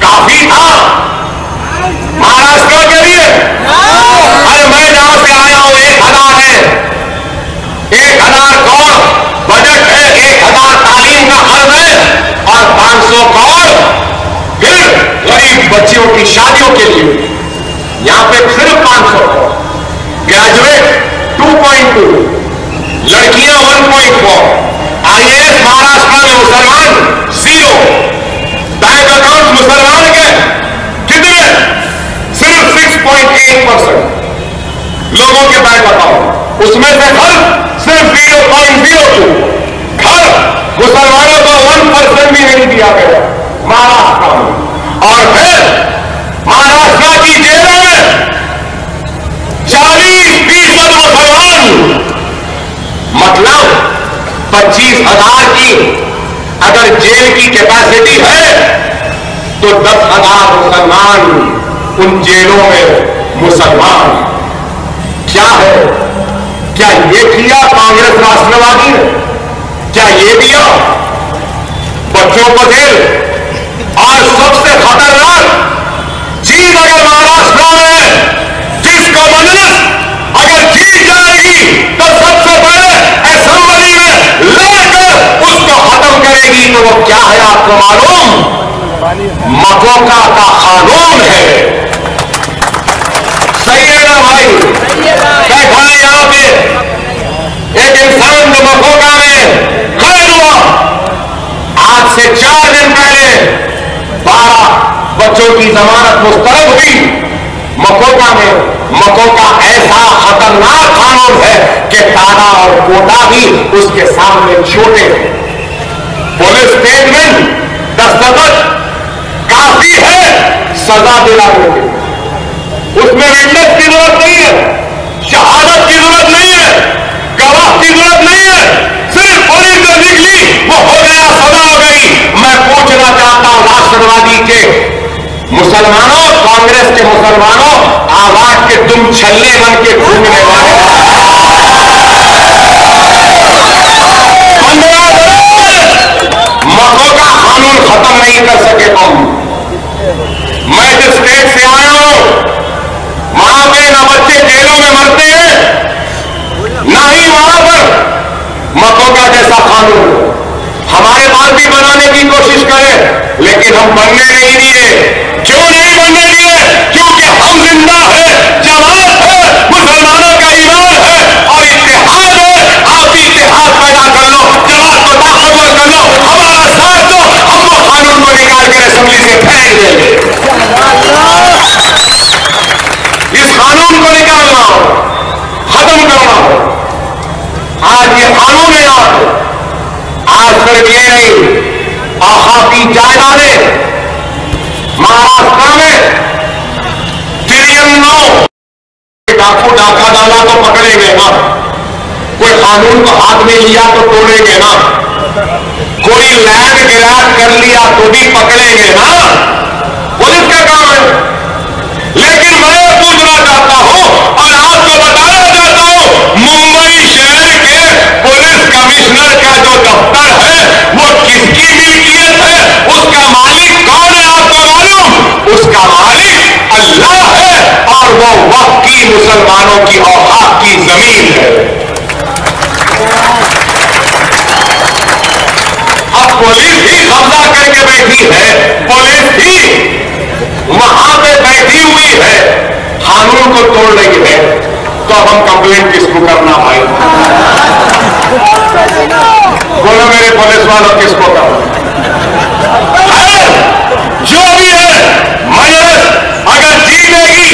Speaker 2: काफी था महाराष्ट्र के लिए? अरे मैं जहां से आया हूं 1000 है, 1000 करोड़ बजट है, 1000 तालीम का खर्च है, और 500 करोड़ फिर गरीब बच्चियों की शादियों के लिए। यहां पे सिर्फ 500 करोड़, ग्रेजुएट 2.2, लड़कियां 1.4, IAS महाराष्ट्र में मुसलमान 0, बैंक अकाउंट मुसलमान के कितने? सिर्फ 6.8% लोगों के बैंक अकाउंट।
Speaker 1: उसमें से खर्च सिर्फ 0.02 घर मुसलमानों को 1% भी नहीं दिया गया महाराष्ट्र में। और फिर महाराष्ट्र की जेलों में 40% मुसलमान, मतलब 25,000 की अगर जेल की कैपेसिटी है तो 10,000 मुसलमान उन जेलों में मुसलमान। क्या है? क्या ये किया कांग्रेस राष्ट्रवादी ने? क्या ये दिया बच्चों को जेल? और सबसे खतरनाक चीज अगर महाराष्ट्र में जिस कम्युनिस्ट अगर जीत जाएगी तो सबसे पहले असेंबली में लड़कर उसको खत्म करेगी। तो वो क्या है आपको मालूम? मकोका का कानून है। सही है ना भाई? बैठा है यहां पे एक इंसान जो मकोका में कैद हुआ, आज से 4 दिन पहले 12 बच्चों की जमानत मुस्तरद हुई मकोका में। मकोका ऐसा खतरनाक कानून है कि तारा और कोटा भी उसके सामने छोटे हैं। पुलिस स्टेटमेंट दस्तखत काफी है सजा दिलाने के, उसमें विटनेस की जरूरत नहीं है, शहादत की जरूरत नहीं है, गवाह की जरूरत नहीं है, सिर्फ पुलिस जो लिख ली वो हो गया, सजा हो गई। मैं पूछना चाहता हूं राष्ट्रवादी के मुसलमानों, कांग्रेस के मुसलमानों, आवाज के तुम छल्ले बन के घूमने वाले 15 मकोका कानून खत्म नहीं कर सके तुम। मैं जिस स्टेट से आया हूं वहां पे ना बच्चे जेलों में मरते हैं ना ही वहां पर मकोका जैसा कानून। हमारे पास भी बनाने की कोशिश करें लेकिन हम बनने नहीं दिए। क्यों नहीं बनने दिए? क्योंकि हम जिंदा है, जमात है, मुसलमानों का ईमान है और इत्तेहाद है। आप इत्तेहाद पैदा कर लो, जमात को ताकतवर कर लो, हमारा साथ दो, हम वो कानून को निकाल कर असेंबली से फेंक देंगे। इस कानून को निकालना हो, खत्म करना हो। आज ये कानून है आज सिर्फ ये नहीं, आहाती जायदादें महाराष्ट्र में $9 डाकू डाका डाला तो पकड़ेंगे ना, कोई कानून को हाथ में लिया तो तोड़ेंगे ना, कोई लैंड गिराट कर लिया तो भी पकड़ेंगे ना, पुलिस का काम है। लेकिन मैं पूछना चाहता हूं और आपको बताना चाहता हूं, मुंबई शहर के पुलिस कमिश्नर का जो दफ्तर है वो किसकी मिल्कियत है? उसका मालिक कौन है आपको मालूम? उसका मालिक अल्लाह है और वो वक्त की मुसलमानों की औकात की जमीन है। अब पुलिस ही कब्जा करके बैठी है, पुलिस ही वहां पे बैठी हुई है, कानून को तोड़ रही है, तो अब हम कंप्लेंट किसको करना भाई? बोलो मेरे पुलिस वालों किसको करना? जो भी है मजलिस अगर जीतेगी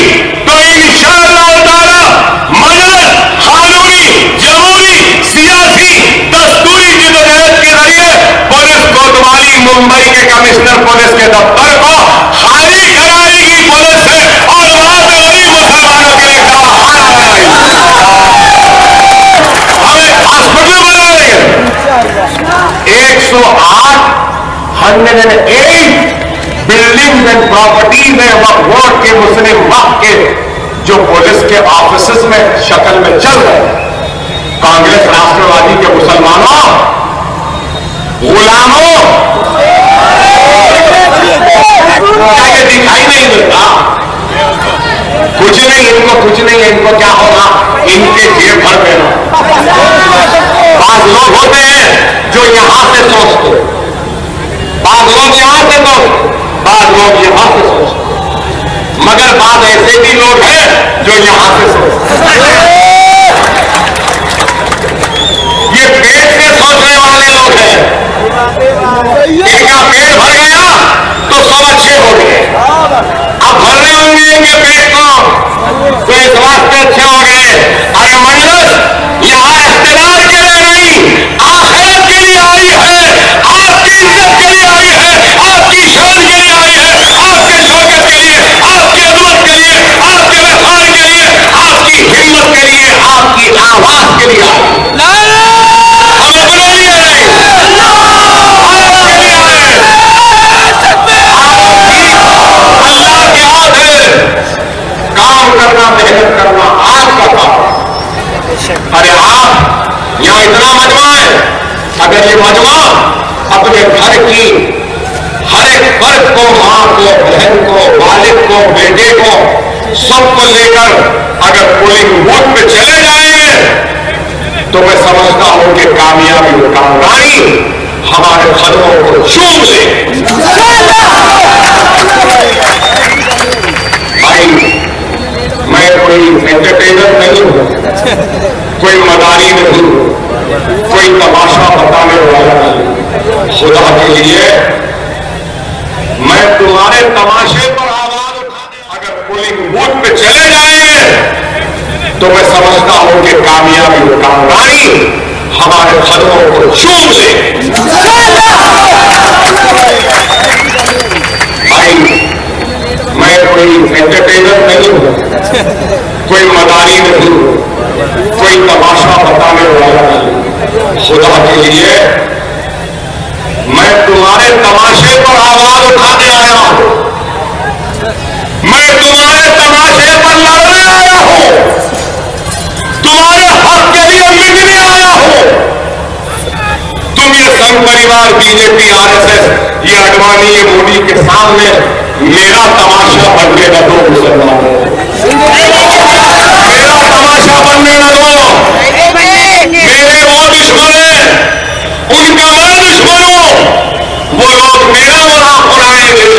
Speaker 1: तो इंशाअल्लाह ताला मजलिस कानूनी, जमहूरी, सियासी, दस्तूरी जिद्दोजहद के जरिए पुलिस कोतवाली मुंबई के कमिश्नर पुलिस के दफ्तर को खाली कराएगी पुलिस से और वहां पे गरीब मुसलमानों के लिए दवाखाना बनाएगी, हमें हॉस्पिटल बनाएंगे। 108 बिल्डिंग एंड प्रॉपर्टीज है वक्फ के मुस्लिम वक्फ के जो पुलिस के ऑफिस में शक्ल में चल रहे हैं। कांग्रेस राष्ट्रवादी के मुसलमानों, गुलामों, क्या ये दिखाई नहीं देता? कुछ नहीं, इनको कुछ नहीं है, इनको क्या होगा? इनके जेब भर देना। बात लोग होते हैं जो यहां से सोचते, बात लोग यहां से सोचते, बात लोग यहां से सोचते, मगर बात ऐसे भी लोग हैं जो यहां से सोचते। ये पेट से सोचने वाले लोग हैं, इनका पेट भर गया तो सब अच्छे हो गए। अब भरने होंगे इनके पेट को तो इस वास्ते अच्छे हो गए। अरे मंडल
Speaker 2: मेहनत करना आपका काम। अरे आप यहां इतना मजमा है, अगर ये मजमा अपने घर की हर एक फर्द को, मां को, बहन को, वालिद को, बेटे को, सबको लेकर अगर पोलिंग बूथ पे चले जाएंगे तो मैं समझता हूं कि कामयाबी और कामयाबी हमारे कदमों को चूम ले। भाई मैं कोई एंटरटेनर नहीं हूं, कोई मदारी नहीं हूं, कोई तमाशा बताने वाला नहीं। खुदा के लिए मैं तुम्हारे तमाशे पर आवाज उठाने अगर पोलिंग बूथ पे चले जाएंगे तो मैं समझता हूं कि कामयाबी और कामयाबी हमारे कदमों को चूम ले। भाई मैं कोई एंटरटेनर नहीं हूं, कोई मदारी नहीं हूं, कोई तमाशा बताने वाला नहीं। खुदा के लिए मैं तुम्हारे तमाशे पर आवाज उठाने आया हूं, मैं तुम्हारे तमाशे पर लड़ने आया हूं, तुम्हारे हक के लिए मिटने आया हूं। तुम ये संघ परिवार, बीजेपी, आरएसएस, ये अडवाणी, ये मोदी के सामने मेरा तमाशा बनने न दो मुसलमानों, मेरा तमाशा बनने न दो। मेरे वो दुश्मन हैं, उनका मैं दुश्मन हूं। वो लोग मेरा मजाक उड़ाएंगे,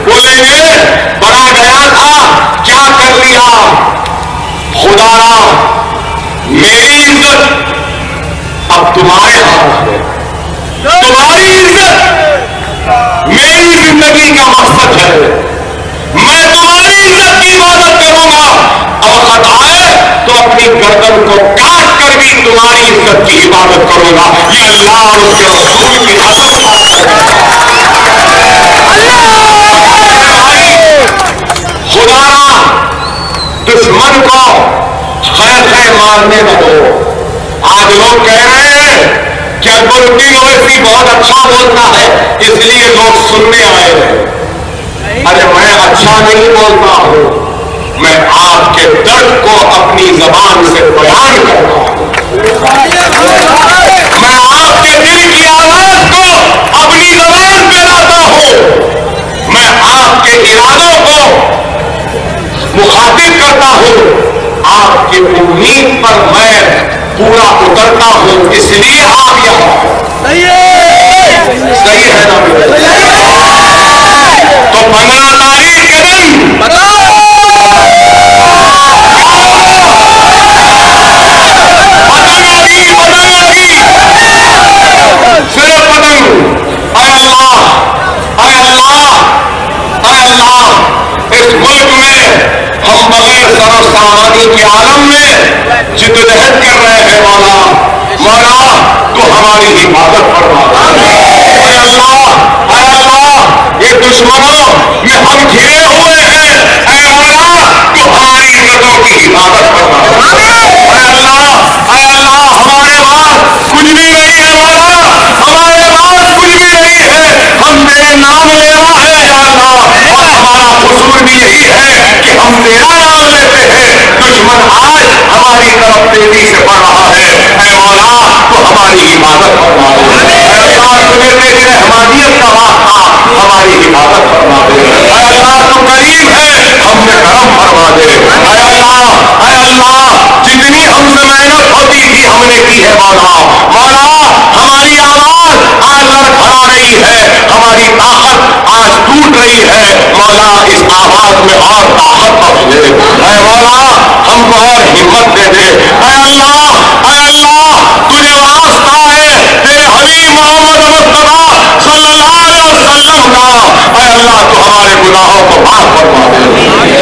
Speaker 2: बोलेंगे बड़ा गया था, क्या कर लिया। खुदारा मेरी इज्जत अब तुम्हारे हाथ है, तुम्हारी इज्जत मेरी जिंदगी का मकसद है। मैं तुम्हारी इज्जत की इबादत करूंगा, औकत आए तो अपनी गर्दन को काट कर भी तुम्हारी इज्जत की इबादत करूंगा। ये अल्लाह और उसके रसूल की खुदारा दुश्मन को खैर खैर मारने न दो। आज लोग कह रहे हैं कि अकबरुद्दीन ओवैसी बहुत अच्छा बोलता है इसलिए लोग सुनने आए हैं। अरे मैं अच्छा नहीं बोलता हूं, मैं आपके दर्द को अपनी जबान से बयान करता हूं, मैं आपके दिल की आवाज को अपनी जबान पे लाता हूं, मैं आपके इरादों को मुखातिब करता हूं, आपकी उम्मीद पर मैं पूरा उतरता हूं, इसलिए आप यहां सही है ना? तो 15 तारीख के दिन सिर्फ पतंग। अल्लाह इस मुल्क में हम बगैर सर सामानी के आलम में जिद्दोजहद कर रहे हैं। मौला तो हमारी हिफाजत फरमा। अल्लाह ये दुश्मनों में हम घिरे हुए हैं, ऐ मौला तो हमारी इज्जतों की हिफाजत फरमा। अल्लाह हमारे पास कुछ भी नहीं है मौला, हमारे पास कुछ भी नहीं है, हम तेरे नाम लेवा है अल्लाह, और हमारा कसूर भी यही है कि हम तेरा नाम लेते हैं। दुश्मन आज हमारी तरफ तेजी से बढ़ रहा है, ऐ मौला तो हमारी हिफाजत फरमा दे। अल्लाह तुम्हें तेरी रहमानियत का वास्ता हमारी हिफाजत फरमा दे। अल्लाह तो करीम है, हम पे करम फरमा दे। अल्लाह जितनी हमसे मेहनत होती थी हमने की है मौला हमारी आवाज आज लड़खड़ा रही है, हमारी ताकत आज टूट रही है। मौला इस आवाज में और ताकत बख्श दे, ऐ मौला हमको और हिम्मत दे दे। ऐ अल्लाह तुझे वास्ता है तेरे हबीब मोहम्मद मुस्तफा सल्लल्लाहु अलैहि वसल्लम का। ऐ अल्लाह तू हमारे गुनाहों को माफ फरमा दे,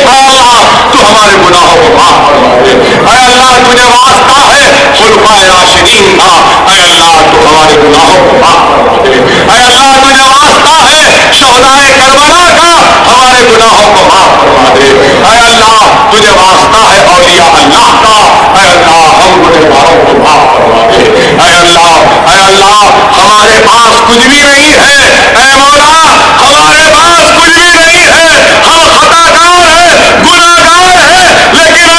Speaker 2: ऐ अल्लाह तू हमारे गुनाहों को माफ फरमा दे। ऐ अल्लाह तुझे वास्ता है खुलफाए राशिदीन का, ऐ अल्लाह तू हमारे गुनाहों को माफ फरमा दे। ऐ अल्लाह तुझे वास्ता है शहदाए करबला का, हमारे गुनाहों को माफ फरमा दे। ऐ अल्लाह तुझे वास्ता है औलिया अल्लाह का, ऐ अल्लाह हम गुनहगारों को माफ फरमा दे। ऐ अल्लाह हमारे पास कुछ भी नहीं है, ऐ मौला हमारे पास कुछ भी नहीं है, हम खताकार हैं, गुनाहगार हैं, लेकिन ऐ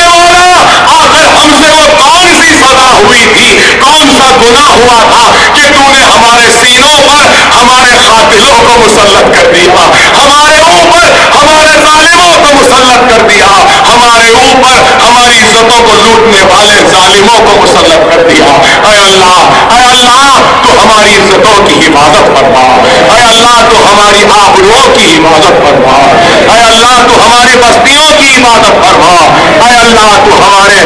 Speaker 2: गुनाह हुआ था कि तूने हमारे सीनों पर हमारे कातिलों को मुसल्लत कर दिया, हमारे ऊपर हमारे जालिमों को मुसल्लत कर दिया, हमारे ऊपर हमारी इज्जतों को लूटने वाले जालिमों को मुसल्लत कर दिया। ऐ अल्लाह तू हमारी इज्जतों की हिफाजत फरमा, ऐ अल्लाह तू हमारी आबरूओं की हिफाजत फरमा, ऐ अल्लाह तू हमारी बस्तियों की हिफाजत फरमा, ऐ अल्लाह तू हमारे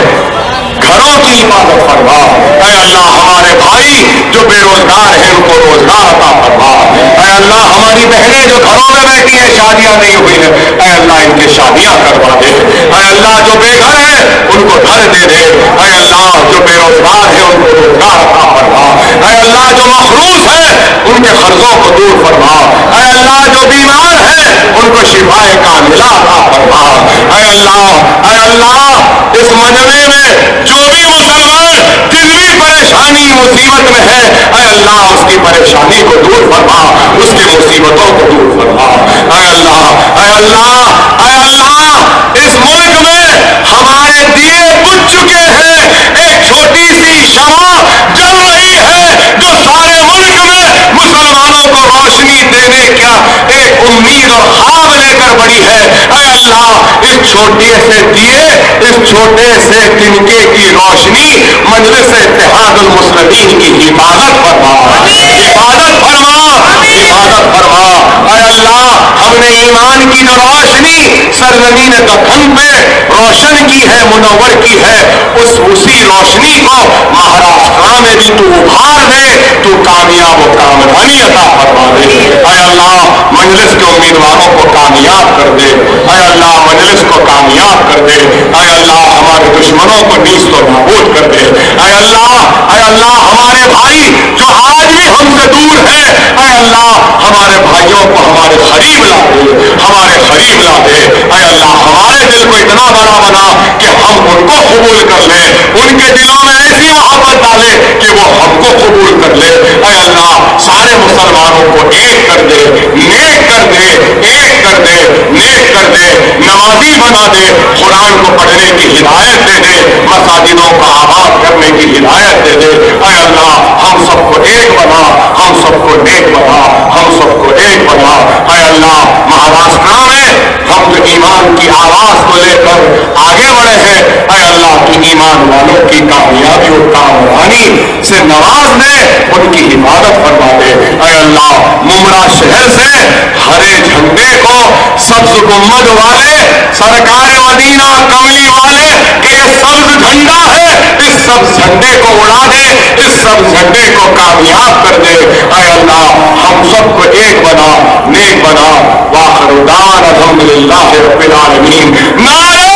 Speaker 2: घरों की हिफाजत फरमा, ऐ अल्लाह हमारे भाई जो बेरोजगार हैं उनको रोजगार अता फरमा, ऐ अल्लाह हमारी बहनें जो घरों में बैठी हैं शादियां नहीं हुई हैं, ऐ अल्लाह इनके शादियां करवा दे, ऐ अल्लाह जो बेघर है उनको घर दे दे, ऐ अल्लाह जो बेरोजगार है उनको रोजगार अता फरमा, ऐ अल्लाह जो मखरूज है उनके कर्जों को दूर फरमा, ऐ अल्लाह जो बीमार है उनको शिफाए कामिला अता फरमा, ऐ अल्लाह इस मजमे में जो भी मुसलमान जिस भी परेशानी मुसीबत में है, ऐ अल्लाह उसकी परेशानी को दूर फरमा, उसकी मुसीबतों को दूर फरमा, ऐ अल्लाह इस मुल्क में हमारे दिए बुझ चुके हैं, एक छोटी सी शमा जल रही है जो सारे मुल्क में मुसलमानों को रोशनी देने का एक उम्मीद और ख्वाब लेकर बड़ी है। ऐ अल्लाह इस छोटे से दिए, इस छोटे से तिनके की रोशनी मजलिस इत्तेहादुल मुस्लिमीन की हिफाजत फरमा, हिफाजत फरमा, हिफाजत फरमा। ऐ अल्लाह हमने ईमान की जो रोशनी सरजमीन दफन पे रोशन की है, मुनव्वर की है, उसी रोशनी को महाराष्ट्र में भी तू उभार दे, तू कामयाब व कामरानी अता फरमा दे। ऐ अल्लाह मजलिस के उम्मीदवारों को कामयाब कर दे, ऐ अल्लाह मजलिस को कामयाब कर दे, ऐ अल्लाह हमारे दुश्मनों को नीच तो नाबूद कर दे, ऐ अल्लाह हमारे भाई जो आज भी हमसे दूर है, ऐ अल्लाह हमारे भाइयों को हमारे करीब ला दे, हमारे करीब ला दे। ऐ अल्लाह हमारे दिल को इतना बड़ा बना कि हम उनको कबूल कर ले, उनके दिलों में ऐसी मोहब्बत डाले कि वो हमको कबूल कर ले। ऐ अल्लाह सारे मुसलमानों को एक कर दे, नेक कर दे, एक कर दे, नेक कर दे, नमाजी बना दे, कुरान को पढ़ने की हिदायत दे दे, मसाजिदों को आबाद करने की हिदायत दे दे। ऐ अल्लाह हम सबको एक बना, हम सबको नेक बना, हम सबको एक बना। ऐ अल्लाह महाराष्ट्र में हम जो ईमान की आवाज को लेकर आगे बढ़े हैं, ऐ अल्लाह तू ईमान वालों की कामयाबी और कामरानी से नवाज दे, उनकी हिफाजत फरमा दे। ऐ अल्लाह मुमरा शहर से हरे झंडे को सब्ज गुम्बद वाले सरकार मदीना कमली वाले के सब्ज झंडा है, इस सब्ज झंडे को उड़ा दे, इस सब्ज झंडे को कामयाब कर दे। ऐ अल्लाह हम सबको एक बना, नेक बना। वाखिर दान अल्हम्दुलिल्लाहि रब्बिल आलमीन। नारे